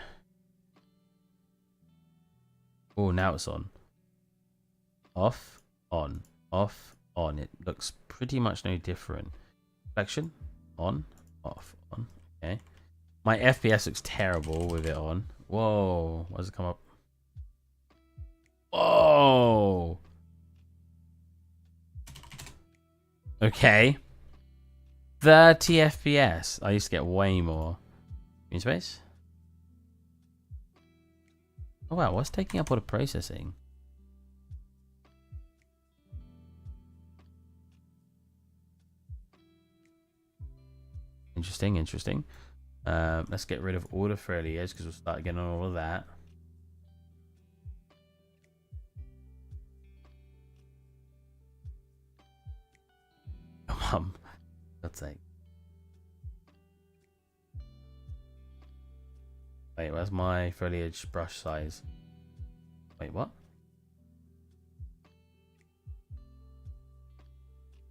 Speaker 1: Oh, now it's on. Off, on, off, on. It looks pretty much no different. Reflection, on, off, on. Okay. My FPS looks terrible with it on. Whoa. Why does it come up? Whoa. Okay. 30 FPS. I used to get way more. Green space? Oh wow, what's taking up all the processing? Interesting, interesting. Let's get rid of all the foliage because we'll start getting on all of that. Come on. God's sake. Wait, where's my foliage brush size? Wait, what?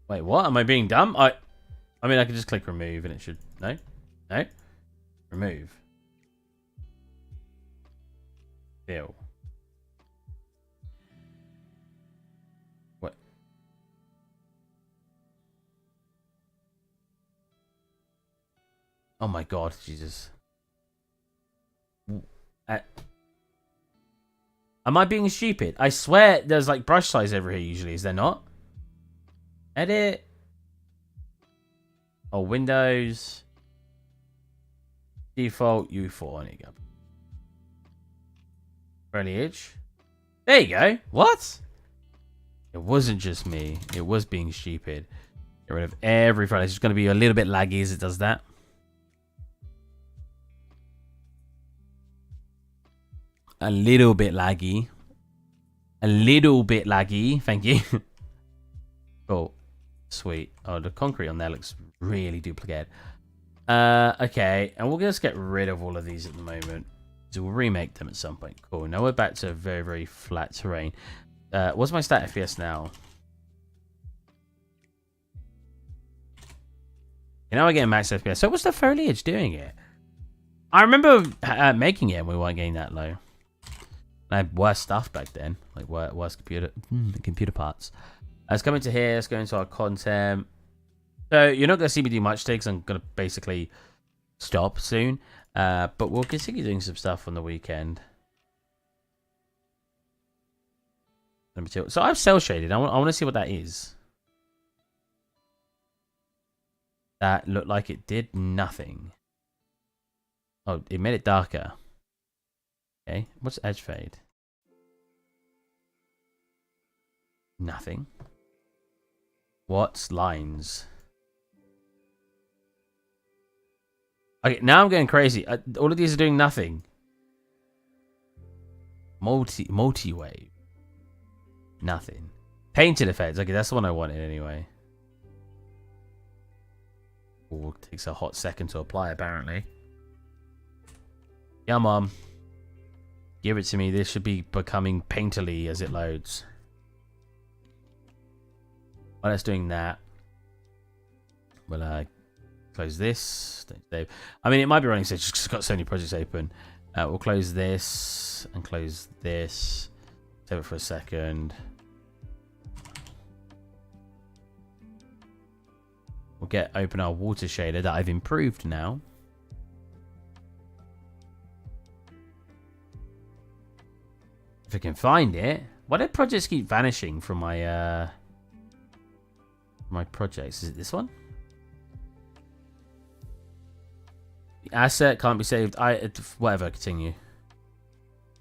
Speaker 1: Wait, what? Am I being dumb? I mean, I could just click remove and it should... No? No? Remove. Fill. What? Oh my god, Jesus. Am I being stupid? I swear there's like brush size over here usually, is there not? Edit. Oh, Windows. Default U4. There you go. Foliage. There you go. What? It wasn't just me. It was being stupid. Get rid of every foliage. It's going to be a little bit laggy as it does that. A little bit laggy. A little bit laggy. Thank you. Cool. Sweet. Oh, the concrete on there looks really duplicated. Okay. And we'll just get rid of all of these at the moment. So we'll remake them at some point. Cool. Now we're back to very, very flat terrain. What's my stat FPS now? You know, I get max FPS. So what's the foliage doing it? I remember making it and we weren't getting that low. I had worse stuff back then, like worse computer parts. Let's come into here. Let's go into our content. So you're not going to see me do much today because I'm going to basically stop soon. But we'll continue doing some stuff on the weekend. So I've cell shaded. I want to see what that is. That looked like it did nothing. Oh, it made it darker. Okay, what's edge fade? Nothing. What's lines? Okay, now I'm going crazy. All of these are doing nothing. Multi-wave. Nothing. Painted effects. Okay, that's the one I wanted anyway. Oh, it takes a hot second to apply, apparently. Yeah, Mom. Give it to me. This should be becoming painterly as it loads. While it's doing that, we'll close this. I mean, it might be running, so it's just got so many projects open. We'll close this and close this. Save it for a second. We'll open our water shader that I've improved now. If I can find it. Why do projects keep vanishing from my projects? Is it this one? The asset can't be saved. Whatever, continue.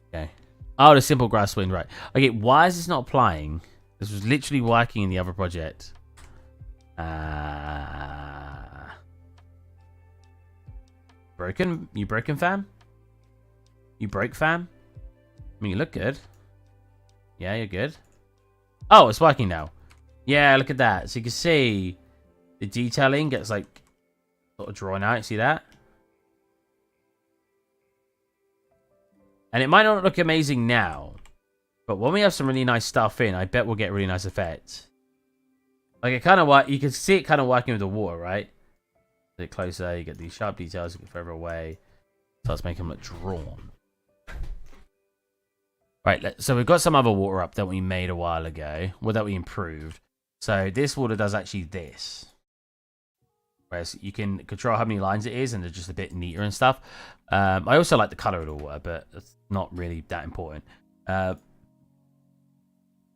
Speaker 1: Okay. Oh, the simple grass wind, right. Okay, why is this not applying? This was literally working in the other project. Broken? You broken, fam? You broke, fam? I mean, you look good. Yeah, you're good. Oh, it's working now. Yeah, look at that. So you can see the detailing gets like sort of drawn out. See that? And it might not look amazing now, but when we have some really nice stuff in, I bet we'll get really nice effects. Like it kind of work. You can see it kind of working with the water, right? A bit closer, you get these sharp details, you get further away. Starts making them look drawn. Right, so we've got some other water up that we made a while ago. Well, that we improved. So this water does actually this. Whereas you can control how many lines it is, and they're just a bit neater and stuff. I also like the color of the water, but it's not really that important.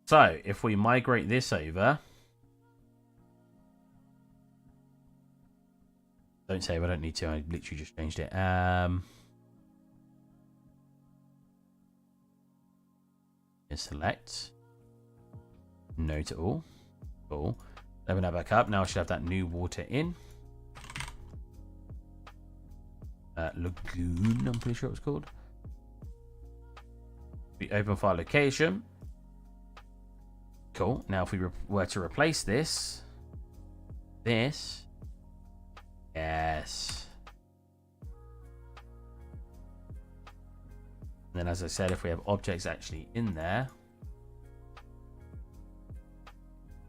Speaker 1: So if we migrate this over. Don't say I don't need to. I literally just changed it. Select. No to all. Cool. Open that back up. Now I should have that new water in. Lagoon, I'm pretty sure it was called. We open file location. Cool. Now if we were to replace this. Yes. And then as I said, if we have objects actually in there,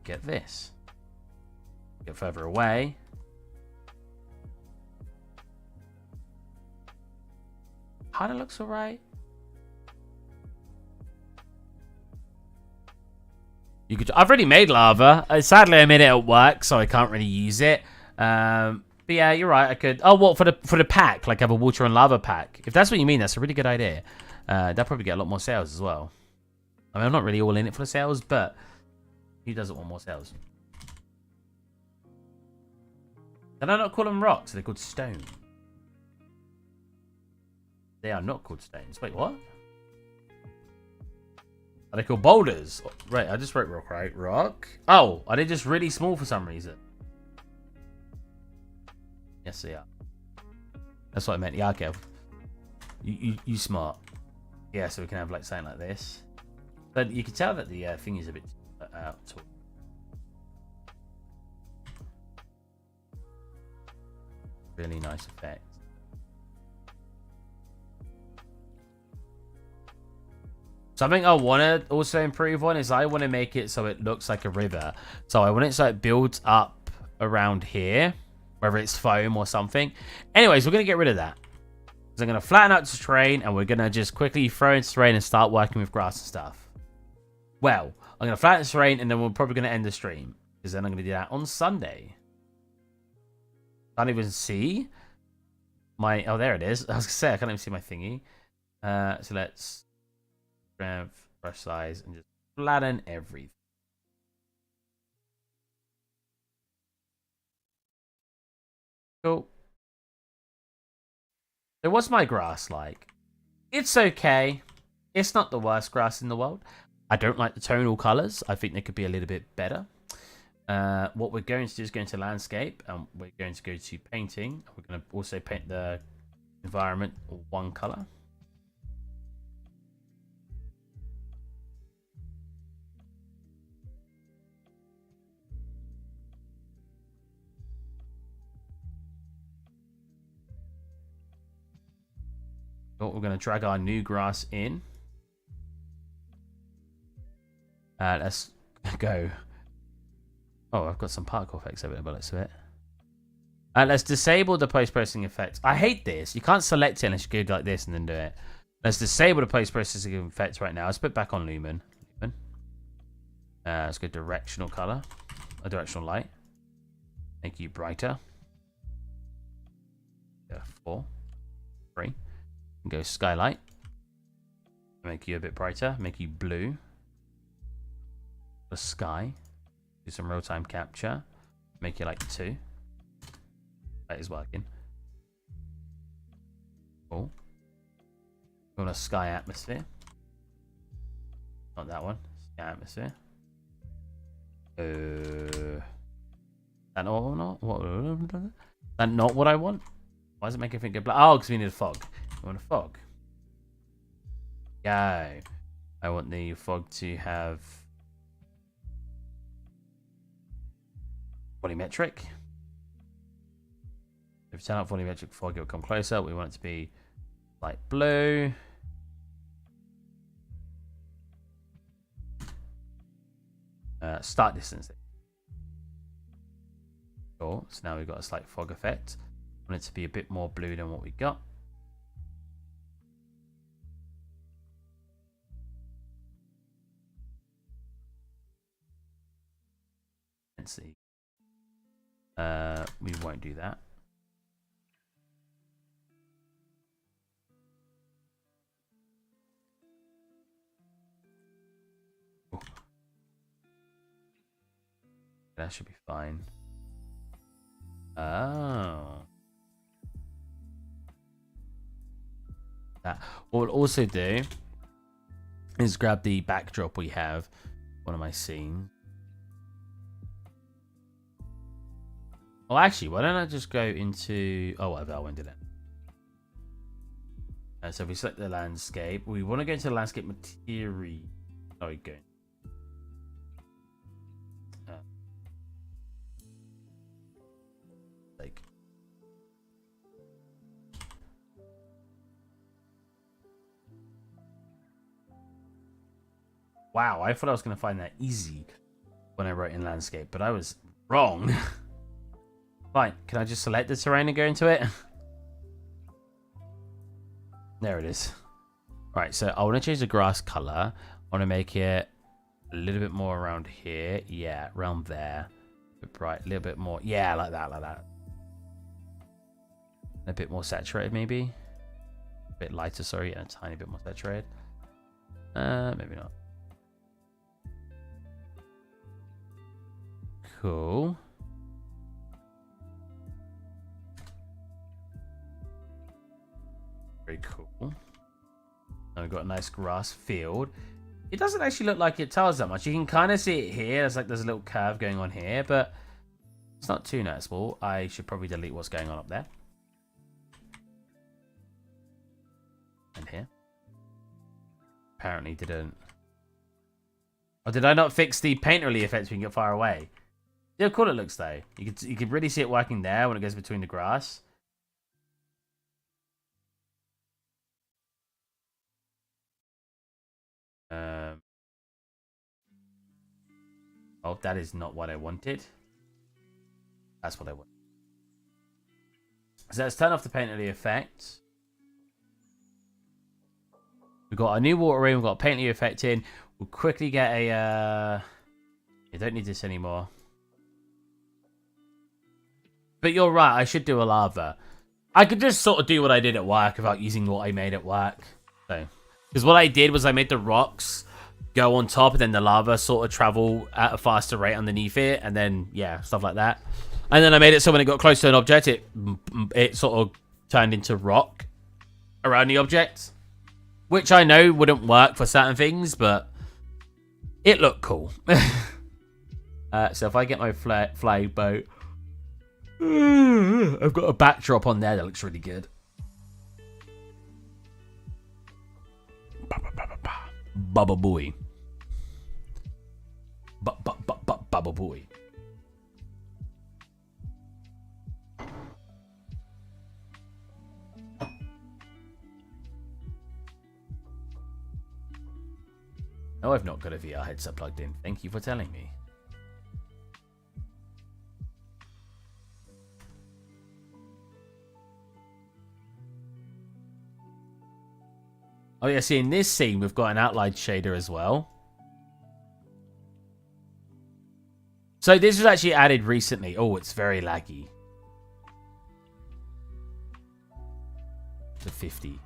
Speaker 1: get this. Get further away. Kinda looks alright. I've already made lava. Sadly I made it at work, so I can't really use it. But yeah, you're right. I could. Oh, what for the pack? Like have a water and lava pack. If that's what you mean, that's a really good idea. That'll probably get a lot more sales as well. I mean, I'm not really all in it for the sales, but who doesn't want more sales? Can I not call them rocks? They're called stone. They are not called stones. Wait, what? Are they called boulders? Right, I just wrote rock, right? Rock. Oh, are they just really small for some reason? Yes, they are. That's what I meant. Yeah, okay. You smart. Yeah, so we can have like something like this. But you can tell that the thing is a bit out. Really nice effect. Something I want to also improve on is I want to make it so it looks like a river. So I want it so it builds up around here, whether it's foam or something. Anyways, we're going to get rid of that. So I'm going to flatten out the terrain, and we're going to just quickly throw in terrain and start working with grass and stuff. Well, I'm going to flatten the terrain, and then we're probably going to end the stream. Because then I'm going to do that on Sunday. Can't even see my... Oh, there it is. I was going to say, I can't even see my thingy. So let's... grab brush size and just flatten everything. Cool. So what's my grass like? It's okay. It's not the worst grass in the world. I don't like the tonal colors. I think they could be a little bit better. What we're going to do is go into landscape, and we're going to go to painting. We're going to also paint the environment one color. We're going to drag our new grass in. Let's go. Oh, I've got some particle effects over there, but let's do it. Let's disable the post-processing effects. I hate this. You can't select it unless you go like this and then do it. Let's disable the post-processing effects right now. Let's put back on Lumen. Let's go directional color. A directional light. Make you brighter. 4. 3. Go skylight. Make you a bit brighter. Make you blue. The sky. Do some real-time capture. Make you like 2. That is working. Cool. We want a sky atmosphere. Not that one. Sky atmosphere. That not what? That not what I want? Why does it make everything go black? Oh, because we need a fog. I want a fog. Go. I want the fog to have volumetric. If you turn up volumetric fog, it will come closer. We want it to be light blue. Start distance. Cool. Cool. So now we've got a slight fog effect. I want it to be a bit more blue than what we got. Let's see. We won't do that. Ooh. That should be fine. Oh. That. What we'll also do is grab the backdrop we have. One of my scenes. Oh, actually, why don't I just go into... Oh, whatever, I won't do that. So if we select the landscape, we want to go into the landscape material. Oh, we go. Like... Wow, I thought I was going to find that easy when I wrote in landscape, but I was wrong. Fine, can I just select the terrain and go into it? There it is. Right, so I want to change the grass color. I want to make it a little bit more around here. Yeah, around there. A bit bright, a little bit more. Yeah, like that, like that. A bit more saturated, maybe. A bit lighter, sorry, and a tiny bit more saturated. Maybe not. Cool. Very cool. Now we've got a nice grass field. It doesn't actually look like it tiles that much. You can kind of see it here. It's like there's a little curve going on here, but it's not too noticeable. I should probably delete what's going on up there. And here. Apparently didn't. Oh, did I not fix the paint relief effect so we can get far away? See how cool it looks though. You can really see it working there when it goes between the grass. Oh, that is not what I wanted. That's what I want. So let's turn off the paint relief effect. We've got a new water in. We've got a paint relief effect in. We'll quickly get a... You don't need this anymore. But you're right. I should do a lava. I could just sort of do what I did at work without using what I made at work. So, because what I did was I made the rocks go on top and then the lava sort of travel at a faster rate underneath it. And then, yeah, stuff like that. And then I made it so when it got close to an object, it sort of turned into rock around the object. Which I know wouldn't work for certain things, but it looked cool. So if I get my flag boat, I've got a backdrop on there that looks really good. Baba boy. Baba boy. No, I've not got a VR headset plugged in. Thank you for telling me. Oh yeah, see in this scene we've got an outline shader as well. So this was actually added recently. Oh, it's very laggy. To 50.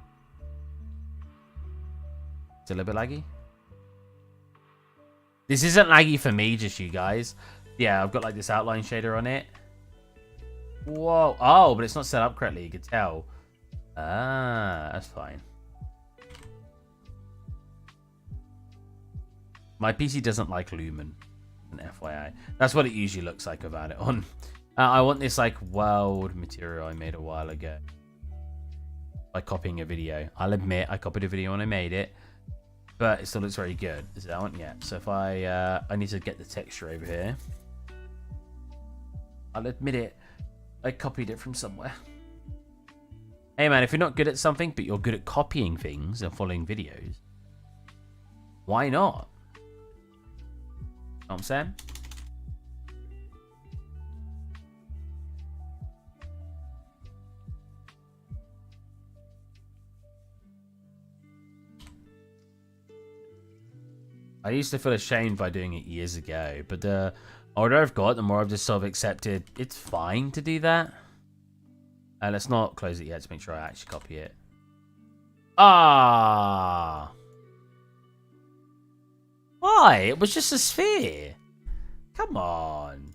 Speaker 1: It's a little bit laggy. This isn't laggy for me, just you guys. Yeah, I've got like this outline shader on it. Whoa. Oh, but it's not set up correctly, you can tell. Ah, that's fine. My PC doesn't like Lumen, an FYI. That's what it usually looks like without it on. I want this like world material I made a while ago. By copying a video. I'll admit I copied a video when I made it. But it still looks very good. Is that one? Yeah. So if I need to get the texture over here. I'll admit it. I copied it from somewhere. Hey man, if you're not good at something, but you're good at copying things and following videos, why not? Know what I'm saying? I used to feel ashamed by doing it years ago, but the older I've got, the more I've just sort of accepted it's fine to do that. And let's not close it yet to make sure I actually copy it. Ah! Why? It was just a sphere. Come on.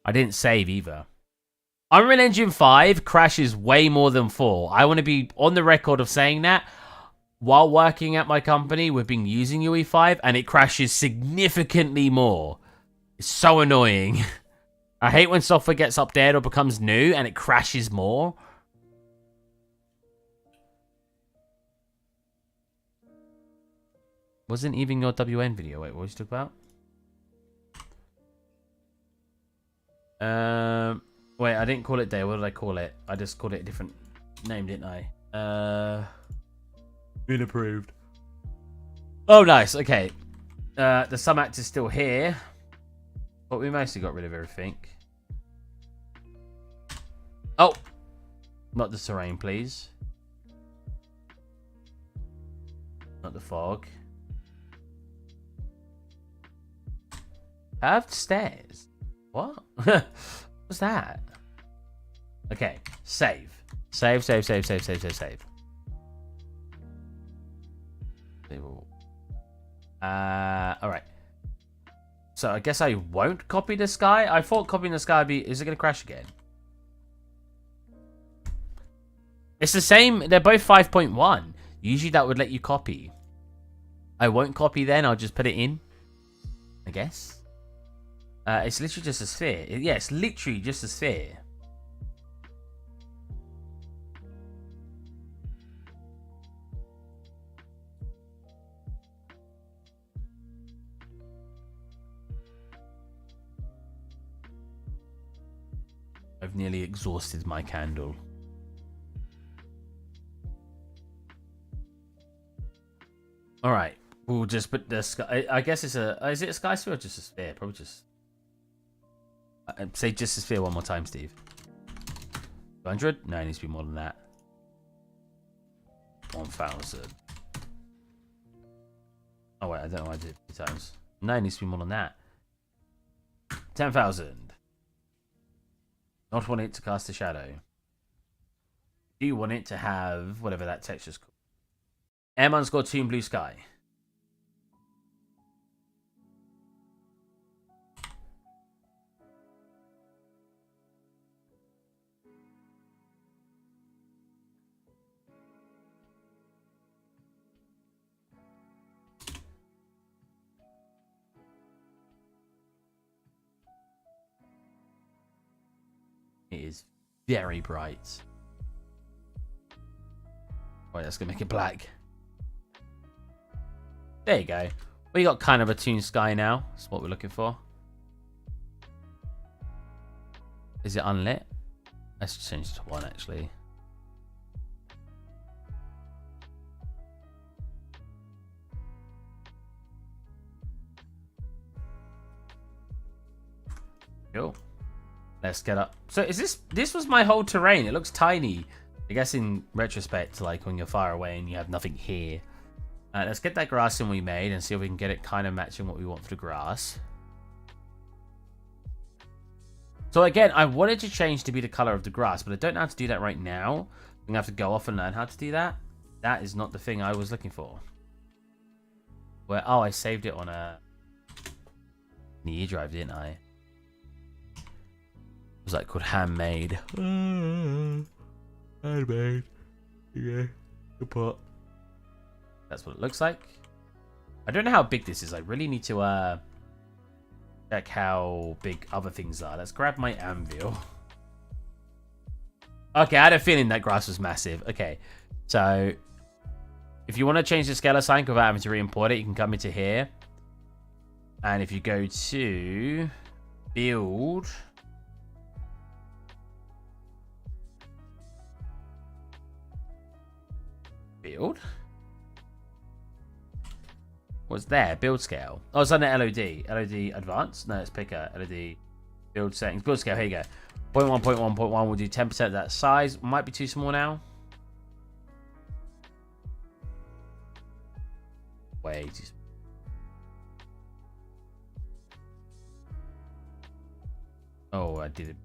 Speaker 1: I didn't save either. Unreal Engine 5 crashes way more than 4. I want to be on the record of saying that. While working at my company, we've been using UE5 and it crashes significantly more. It's so annoying. I hate when software gets updated or becomes new and it crashes more. Wasn't even your WN video. Wait, what was you talking about? Wait, I didn't call it day. What did I call it? I just called it a different name, didn't I? Been approved. Oh, nice. Okay. The sum act is still here. But we mostly got rid of everything. Oh! Not the terrain, please. Not the fog. Curved stairs? What? What's that? Okay. Save. Save. Alright. So I guess I won't copy this guy. I thought copying this guy would be... Is it going to crash again? It's the same. They're both 5.1. Usually that would let you copy. I won't copy then. I'll just put it in. I guess. It's literally just a sphere. Yeah, it's literally just a sphere. I've nearly exhausted my candle. Alright. We'll just put the sky... I guess it's a... Is it a sky sphere or just a sphere? Probably just... Say just a sphere one more time, Steve. 200? No, it needs to be more than that. 1,000. Oh, wait. I don't know why I did it 2 times. No, it needs to be more than that. 10,000. Not want it to cast a shadow. Do you want it to have whatever that texture's called? M_Toon blue sky. It is very bright. Wait, that's gonna make it black. There you go. We got kind of a toon sky now. That's what we're looking for. Is it unlit? Let's change it to 1 actually. Cool. Let's get up. So is this was my whole terrain. It looks tiny. I guess in retrospect, like when you're far away and you have nothing here. Let's get that grass in we made and see if we can get it kind of matching what we want for the grass. So again, I wanted to change to be the color of the grass, but I don't know how to do that right now. I'm going to have to go off and learn how to do that. That is not the thing I was looking for. Where? Oh, I saved it on a E drive, didn't I? Was that called handmade? Handmade. Yeah. Good put. That's what it looks like. I don't know how big this is. I really need to check how big other things are. Let's grab my anvil. Okay, I had a feeling that grass was massive. Okay, so if you want to change the scale of something without having to re-import it, you can come into here. And if you go to build... Build? What's there? Build scale. Oh, it's under LOD. LOD advanced? No, it's picker. LOD build settings. Build scale. Here you go. 0.1, 0.1, 0.1. We'll do 10% of that size. Might be too small now. way too small. Oh, I did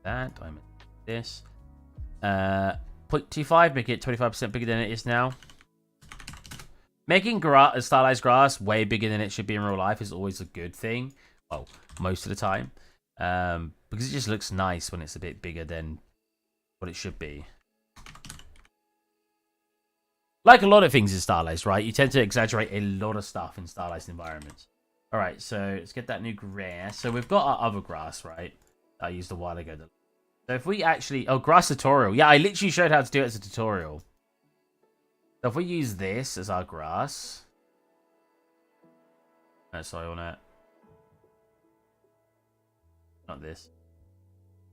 Speaker 1: that. I meant this. 0.25, make it 25% bigger than it is now. Making stylized grass way bigger than it should be in real life is always a good thing. Well, most of the time. Because it just looks nice when it's a bit bigger than what it should be. Like a lot of things in stylized, right? You tend to exaggerate a lot of stuff in stylized environments. Alright, so let's get that new grass. So we've got our other grass, right? I used a while ago. So if we actually... Oh, grass tutorial. Yeah, I literally showed how to do it as a tutorial. So if we use this as our grass... No, sorry, on it. Not this.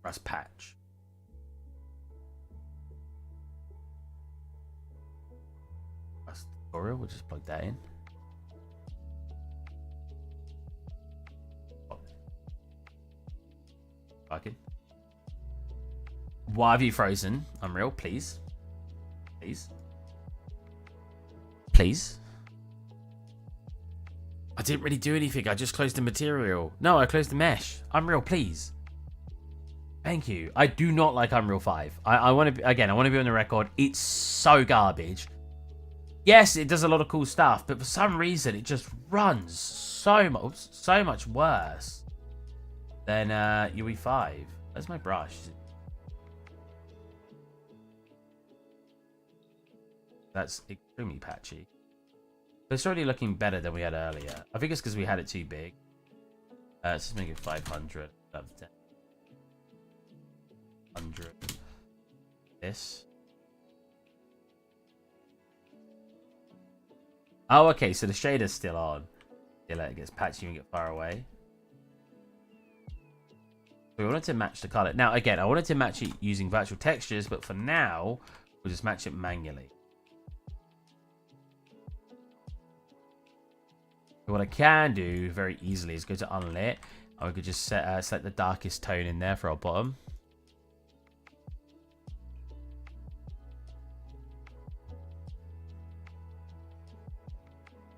Speaker 1: Grass patch. Grass tutorial, we'll just plug that in. Okay. Why have you frozen? Unreal, please. Please. Please. I didn't really do anything. I just closed the material. No, I closed the mesh. Unreal, please. Thank you. I do not like Unreal 5. I want to, again, I want to be on the record. It's so garbage. Yes, it does a lot of cool stuff, but for some reason, it just runs so much worse than UE5. Where's my brush? That's extremely patchy. But it's already looking better than we had earlier. I think it's because we had it too big. Let's just make it 500. 100. This. Oh, okay. So the shader's still on. Yeah, it gets patchy when you get far away. We wanted to match the color. Now, again, I wanted to match it using virtual textures, but for now, we'll just match it manually. What I can do very easily is go to unlit, and we could just select the darkest tone in there for our bottom.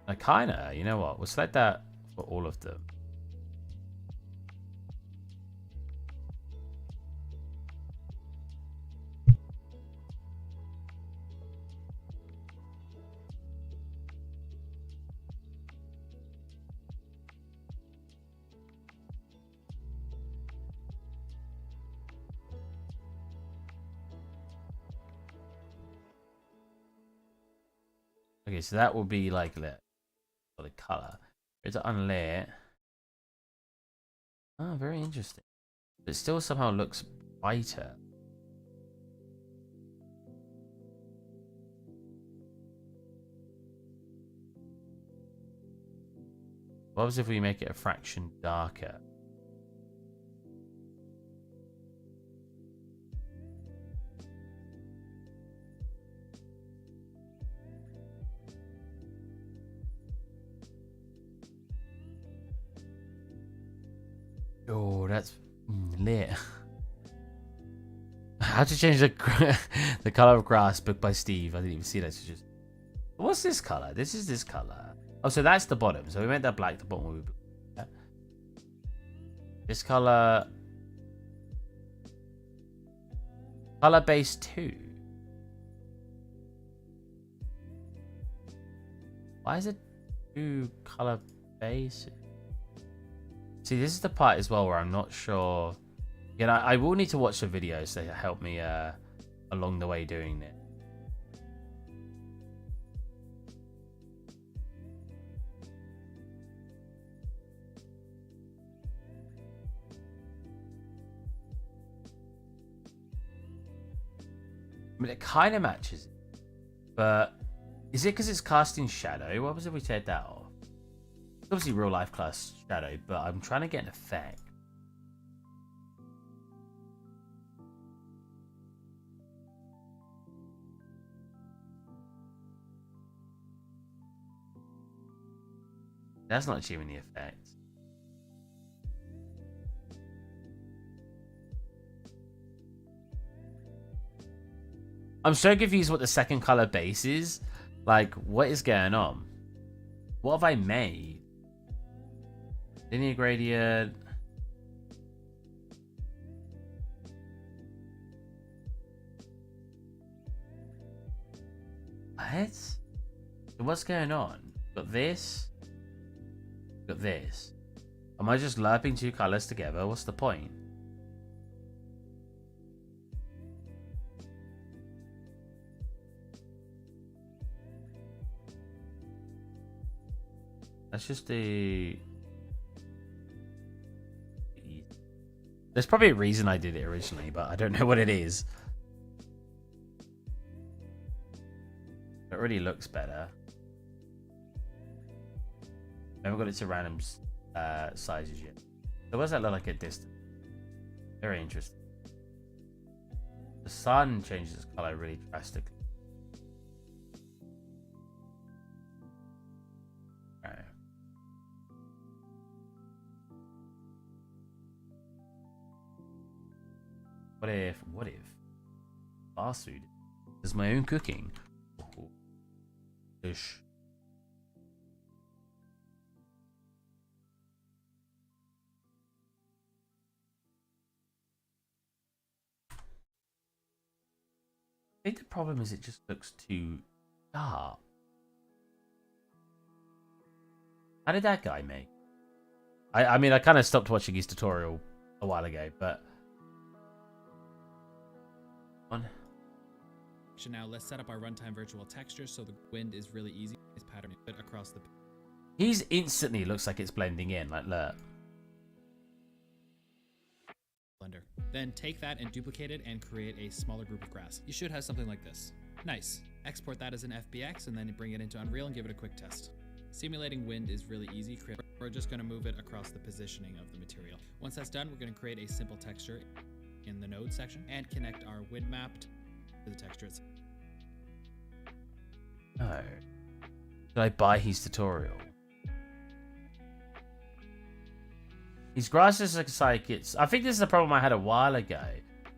Speaker 1: I kinda, you know what? We'll select that for all of them. Okay, so that will be like lit for the color. It's unlit. Oh, very interesting. It still somehow looks brighter. What happens if we make it a fraction darker? Oh, that's lit. How to change the the color of grass, book by Steve. I didn't even see that. It's just, what's this color? This is this color. Oh, so that's the bottom. So we made that black the bottom. This color, color base 2. Why is it 2 color base? See, this is the part as well where I'm not sure. Again, I will need to watch the videos to help me along the way doing it. I mean, it kind of matches, but is it because it's casting shadow? What was if we take that off? Obviously real life class shadow, but I'm trying to get an effect. That's not achieving the effect. I'm so confused what the second color base is. Like, what is going on? What have I made? Linear gradient. What? So what's going on? Got this. Got this. Am I just lerping two colors together? What's the point? That's just the... There's probably a reason I did it originally, but I don't know what it is. It really looks better. I haven't got it to random sizes yet. So what does that look like at distance? Very interesting. The sun changes its color really drastically. Alright. What if fast food is my own cooking? Ish. I think the problem is it just looks too dark. How did that guy make? I mean, I kind of stopped watching his tutorial a while ago, but...
Speaker 2: Now let's set up our runtime virtual texture so the wind is really easy. It's pattern it across the...
Speaker 1: He's instantly looks like it's blending in, like look.
Speaker 2: Blender. Then take that and duplicate it and create a smaller group of grass. You should have something like this. Nice. Export that as an FBX and then bring it into Unreal and give it a quick test. Simulating wind is really easy. We're just going to move it across the positioning of the material. Once that's done, we're going to create a simple texture in the node section and connect our wind map to the texture itself.
Speaker 1: No. Did I buy his tutorial? His grass is like it's... I think this is a problem I had a while ago,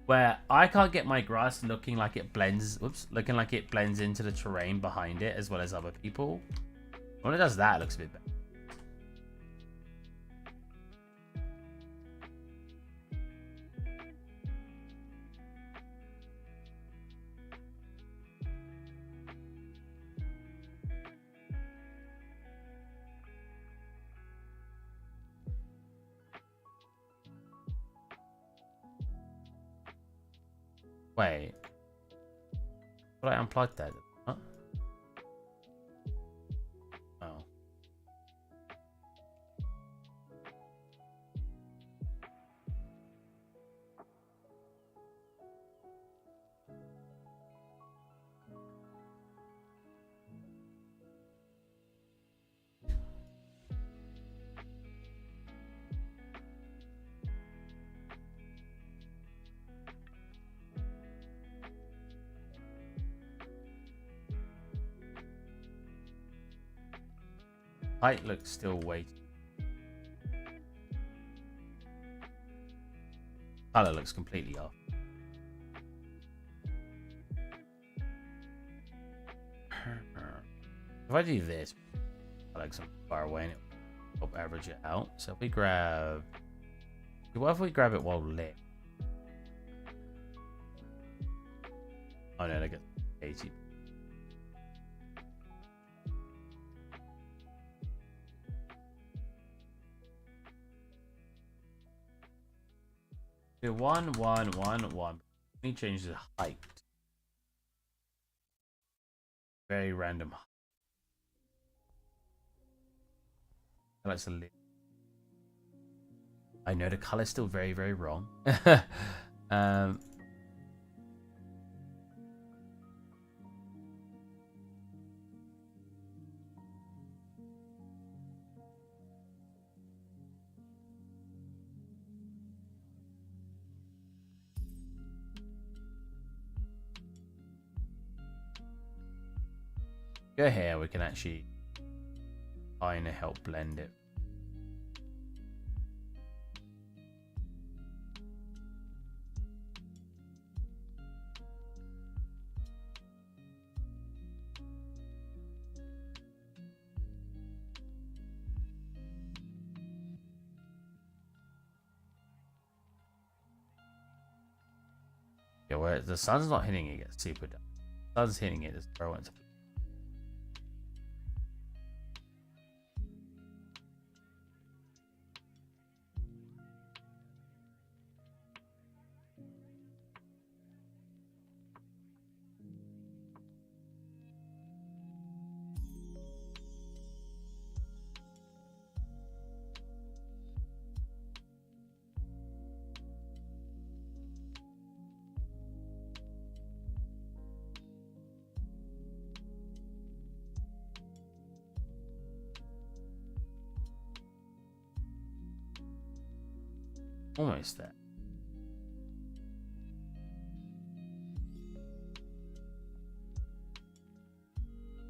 Speaker 1: where I can't get my grass looking like it blends... Whoops. Looking like it blends into the terrain behind it as well as other people. When it does that, it looks a bit better. Wait. But I unplugged that. Huh? Oh. Height looks still way. Color looks completely off. If I do this, I like some far away and it will help average it out. So if we grab, what if we grab it while lit? Oh no, I get 80. Do 1, 1, 1, 1. Let me change the height. Very random. That's a lit. I know the color's still very, very wrong. Go here, we can actually kind of help blend it. Yeah, where the sun's not hitting it, it gets super dark. The sun's hitting it, just throw it. Almost there.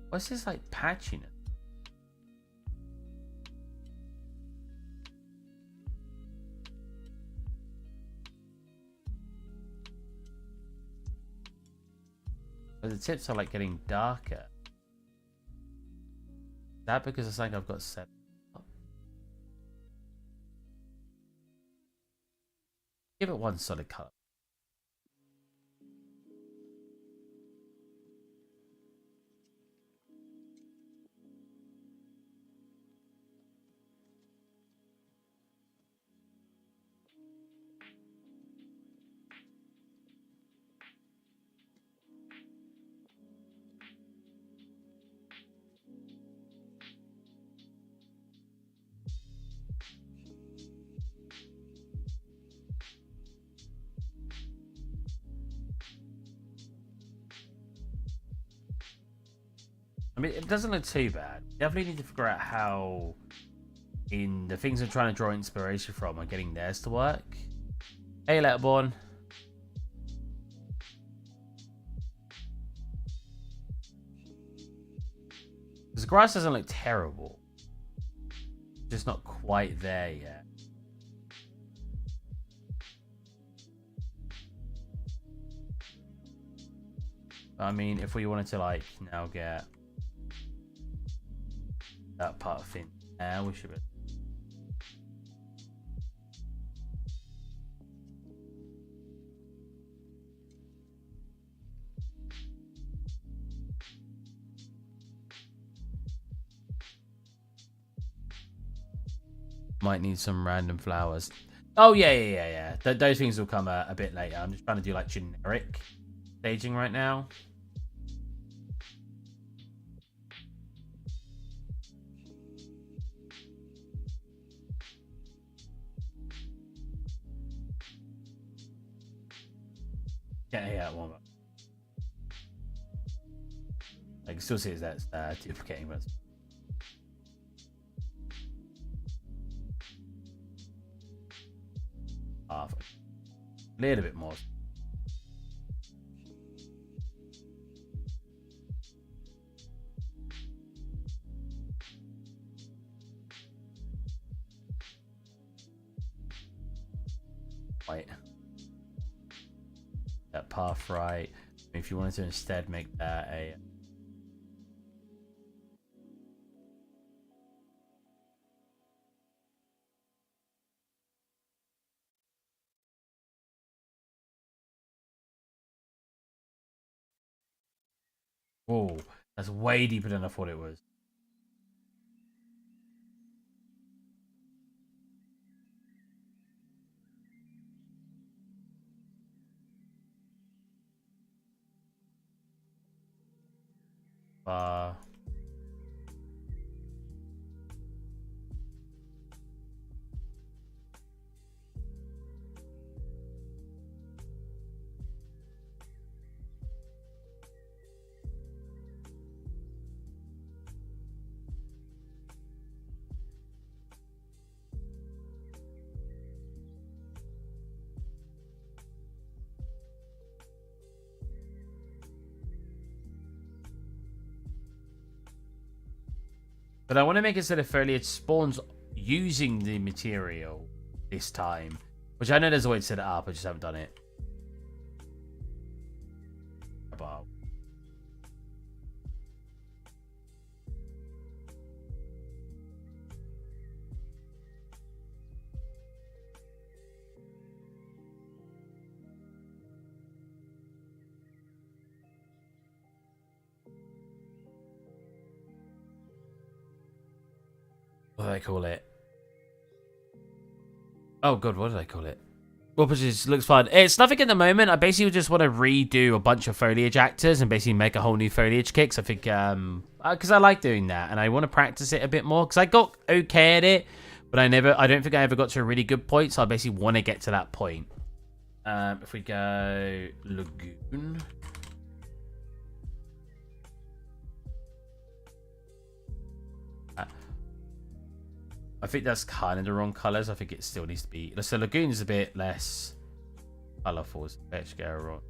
Speaker 1: What's this like patchiness? But the tips are like getting darker. Is that because it's like I've got 7? Give it one solid color. I mean, it doesn't look too bad. Definitely need to figure out how, in the things I'm trying to draw inspiration from, I'm getting theirs to work. Hey, Letterborn. Because the grass doesn't look terrible. Just not quite there yet. I mean, if we wanted to, like, now get that part of thing, we should be. Might need some random flowers. Oh yeah. Those things will come a bit later. I'm just trying to do like generic staging right now. Yeah, one more. I can still see that's duplicating, but half a little bit more. Right. That path right. If you wanted to instead make that a whoa, that's way deeper than I thought it was. But I want to make it so the foliage spawns using the material this time. Which I know there's a way to set it up, I just haven't done it. About. What do they call it? Oh god, what do they call it? Well, just looks fun. It's nothing at the moment. I basically just want to redo a bunch of foliage actors and basically make a whole new foliage kit. 'Cause I think, because I like doing that and I want to practice it a bit more. Because I got okay at it, but I don't think I ever got to a really good point. So I basically want to get to that point. If we go Lagoon. I think that's kind of the wrong colours. I think it still needs to be... So Lagoon is a bit less colourful. Let's go wrong.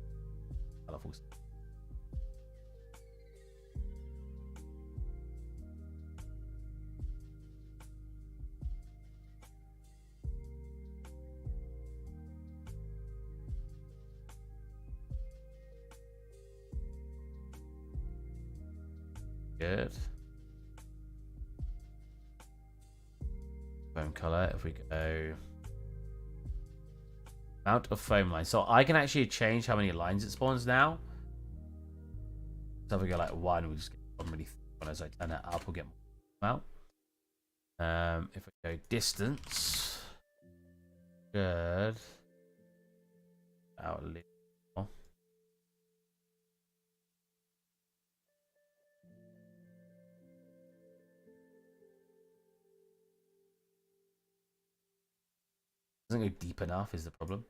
Speaker 1: Colourful. Good. Foam color. If we go amount of foam lines, so I can actually change how many lines it spawns now. So if we go like 1, we just get one really thick one. As I turn that up, we'll get more out. If we go distance, good. Out a little more. Doesn't go deep enough is the problem.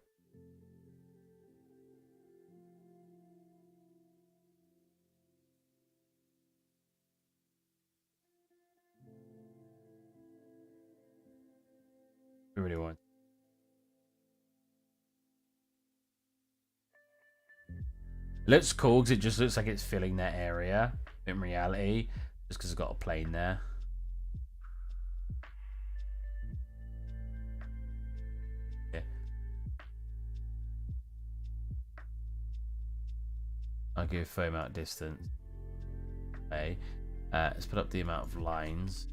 Speaker 1: We really want. It looks cool because it just looks like it's filling that area in reality, just because it's got a plane there. Yeah. I'll give foam out distance. Okay. Let's put up the amount of lines.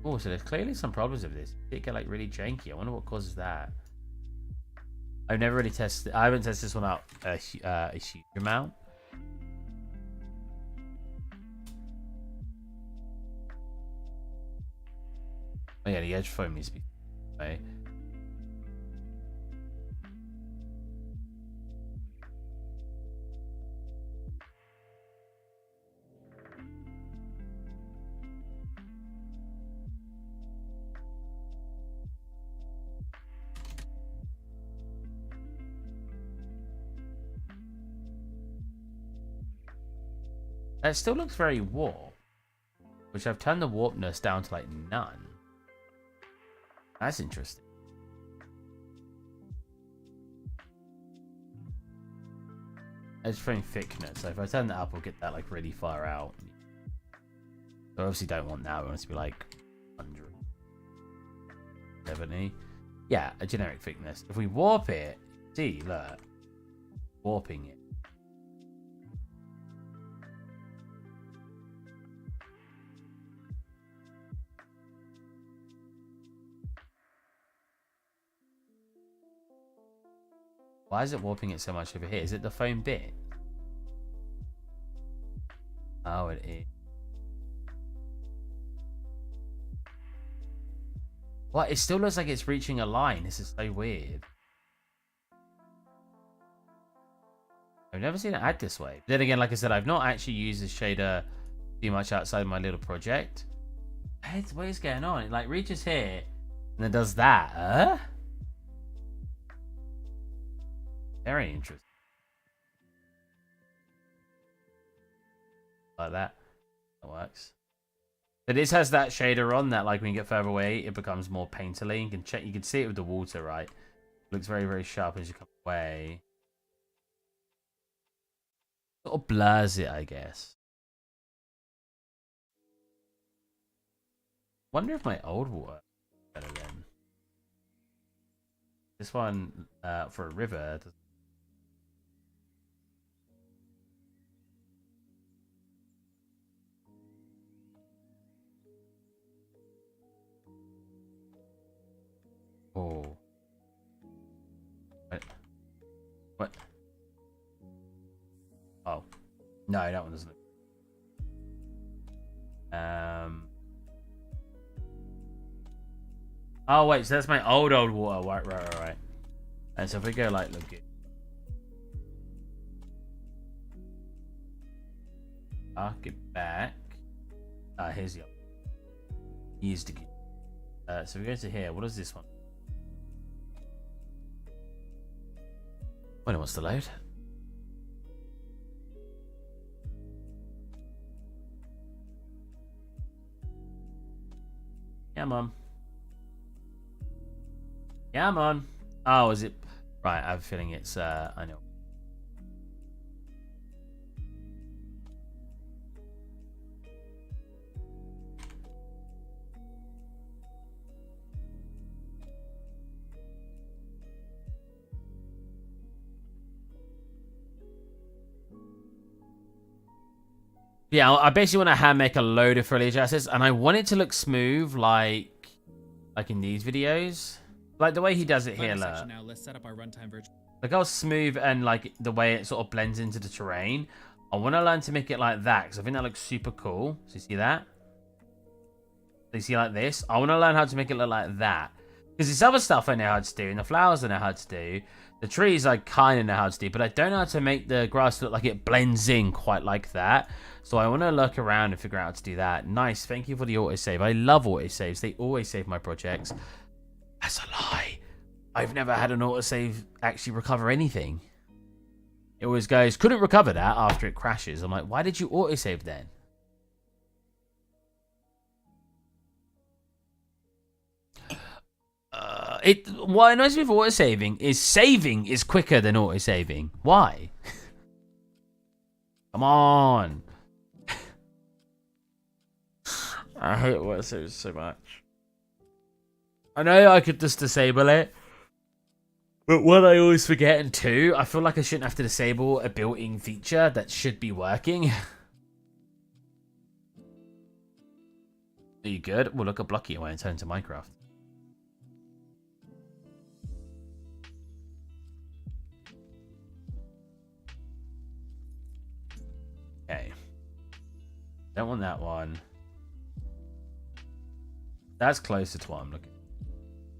Speaker 1: Oh, so there's clearly some problems with this. It get like really janky. I wonder what causes that. I've never really tested. I haven't tested this one out a huge amount. Oh yeah, the edge foam needs to be. Okay. It still looks very warm, which I've turned the warpness down to like none. That's interesting. Edge frame thickness. So if I turn that up, we'll get that like really far out. So I obviously don't want that. We want it to be like 170. Yeah, a generic thickness. If we warp it, see, look, warping it. Why is it warping it so much over here? Is it the foam bit? Oh, it is. What? It still looks like it's reaching a line. This is so weird. I've never seen it add this way. Then again, like I said, I've not actually used this shader too much outside of my little project. What is going on? It like reaches here and then does that. Huh? Very interesting. Like that. That works. But this has that shader on that, like when you get further away, it becomes more painterly. You can check. You can see it with the water, right? It looks very, very sharp as you come away. Sort of blurs it, I guess. Wonder if my old water better then. This one for a river doesn't. Oh. What? Oh. No, that one doesn't look. Oh wait, so that's my old water. Right. And so if we go like look it. Arc it back. Here's the Here's the so we go to here. What is this one? When it wants to load. Come on. Come on. Oh, is it? Right, I have a feeling it's, I know. Yeah, I basically want to hand make a load of foliage assets, and I want it to look smooth, like in these videos, like the way he does it here. Look.
Speaker 2: Now let's set up our runtime virtual.
Speaker 1: Look how smooth and like the way it sort of blends into the terrain. I want to learn to make it like that because I think that looks super cool. So you see that? So you see like this? I want to learn how to make it look like that. Because this other stuff I know how to do, and the flowers I know how to do. The trees I kind of know how to do, but I don't know how to make the grass look like it blends in quite like that. So I want to look around and figure out how to do that. Nice, thank you for the autosave. I love autosaves. They always save my projects. That's a lie. I've never had an autosave actually recover anything. It always goes, couldn't recover that after it crashes. I'm like, why did you autosave then? What annoys me with autosaving is saving is quicker than autosaving. Why? Come on. I hate autosaves so much. I know I could just disable it. But what I always forget, and two, I feel like I shouldn't have to disable a built-in feature that should be working. Are you good? We'll look at Blocky away and turn into Minecraft. Okay. Don't want that one. That's closer to what I'm looking for.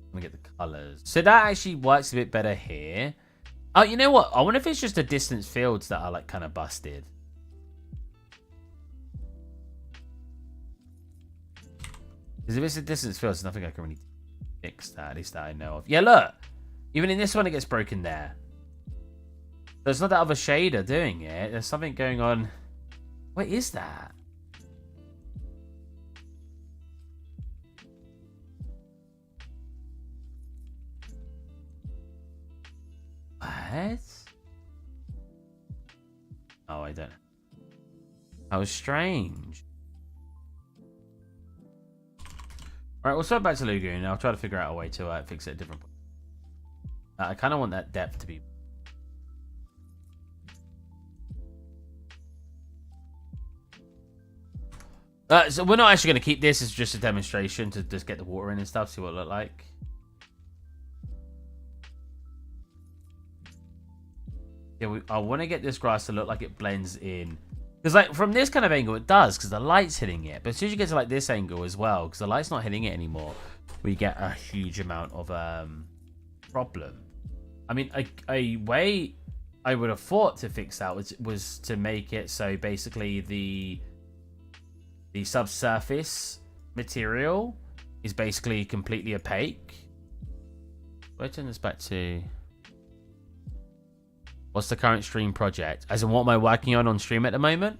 Speaker 1: I'm gonna get the colors. So that actually works a bit better here. Oh, you know what? I wonder if it's just the distance fields that are like kind of busted. Because if it's a distance field, there's nothing I can really fix that, at least that I know of. Yeah, look. Even in this one, it gets broken there. There's not that other shader doing it. There's something going on. What is that? What? Oh, I don't. How strange. Alright, we'll swap back to Lagoon. I'll try to figure out a way to fix it at a different point. I kind of want that depth to be... so we're not actually going to keep this as just a demonstration to just get the water in and stuff, see what it look like. Yeah, I want to get this grass to look like it blends in. Because like from this kind of angle it does, because the light's hitting it. But as soon as you get to like this angle as well, because the light's not hitting it anymore, we get a huge amount of problem. I mean, a way I would have thought to fix that was to make it so basically the subsurface material is basically completely opaque. We'll turn this back to... What's the current stream project? As in, what am I working on stream at the moment?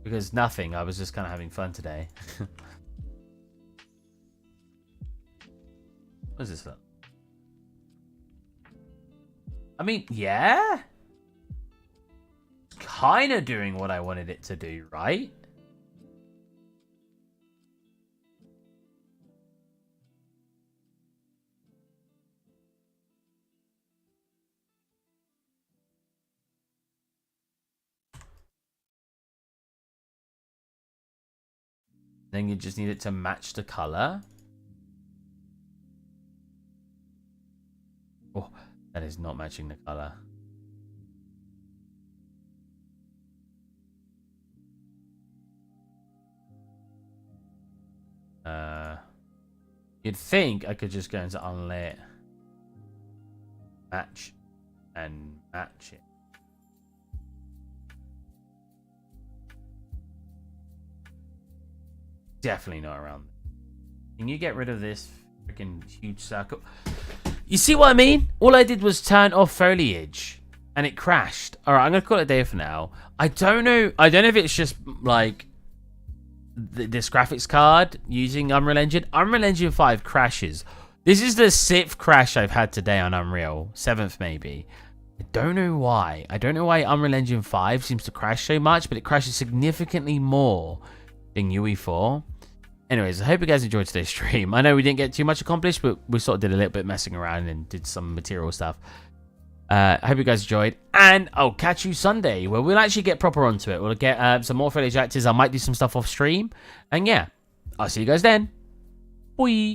Speaker 1: Because nothing. I was just kind of having fun today. What does this look? I mean, yeah. It's kind of doing what I wanted it to do, right? Then you just need it to match the color. Oh, that is not matching the color. I You'd think I could just go into unlit, match, and match it. Definitely not around there. Can you get rid of this freaking huge circle? You see what I mean? All I did was turn off foliage and it crashed. All right, I'm gonna call it a day for now. I don't know if it's just like this graphics card using Unreal Engine. Unreal Engine 5 crashes. This is the 6th crash I've had today on Unreal. 7th maybe. I don't know why. I don't know why Unreal Engine 5 seems to crash so much, but it crashes significantly more than UE4. Anyways, I hope you guys enjoyed today's stream. I know we didn't get too much accomplished, but we sort of did a little bit messing around and did some material stuff. I hope you guys enjoyed, and I'll catch you Sunday, where we'll actually get proper onto it. We'll get some more footage actors. I might do some stuff off stream, and yeah, I'll see you guys then. Bye.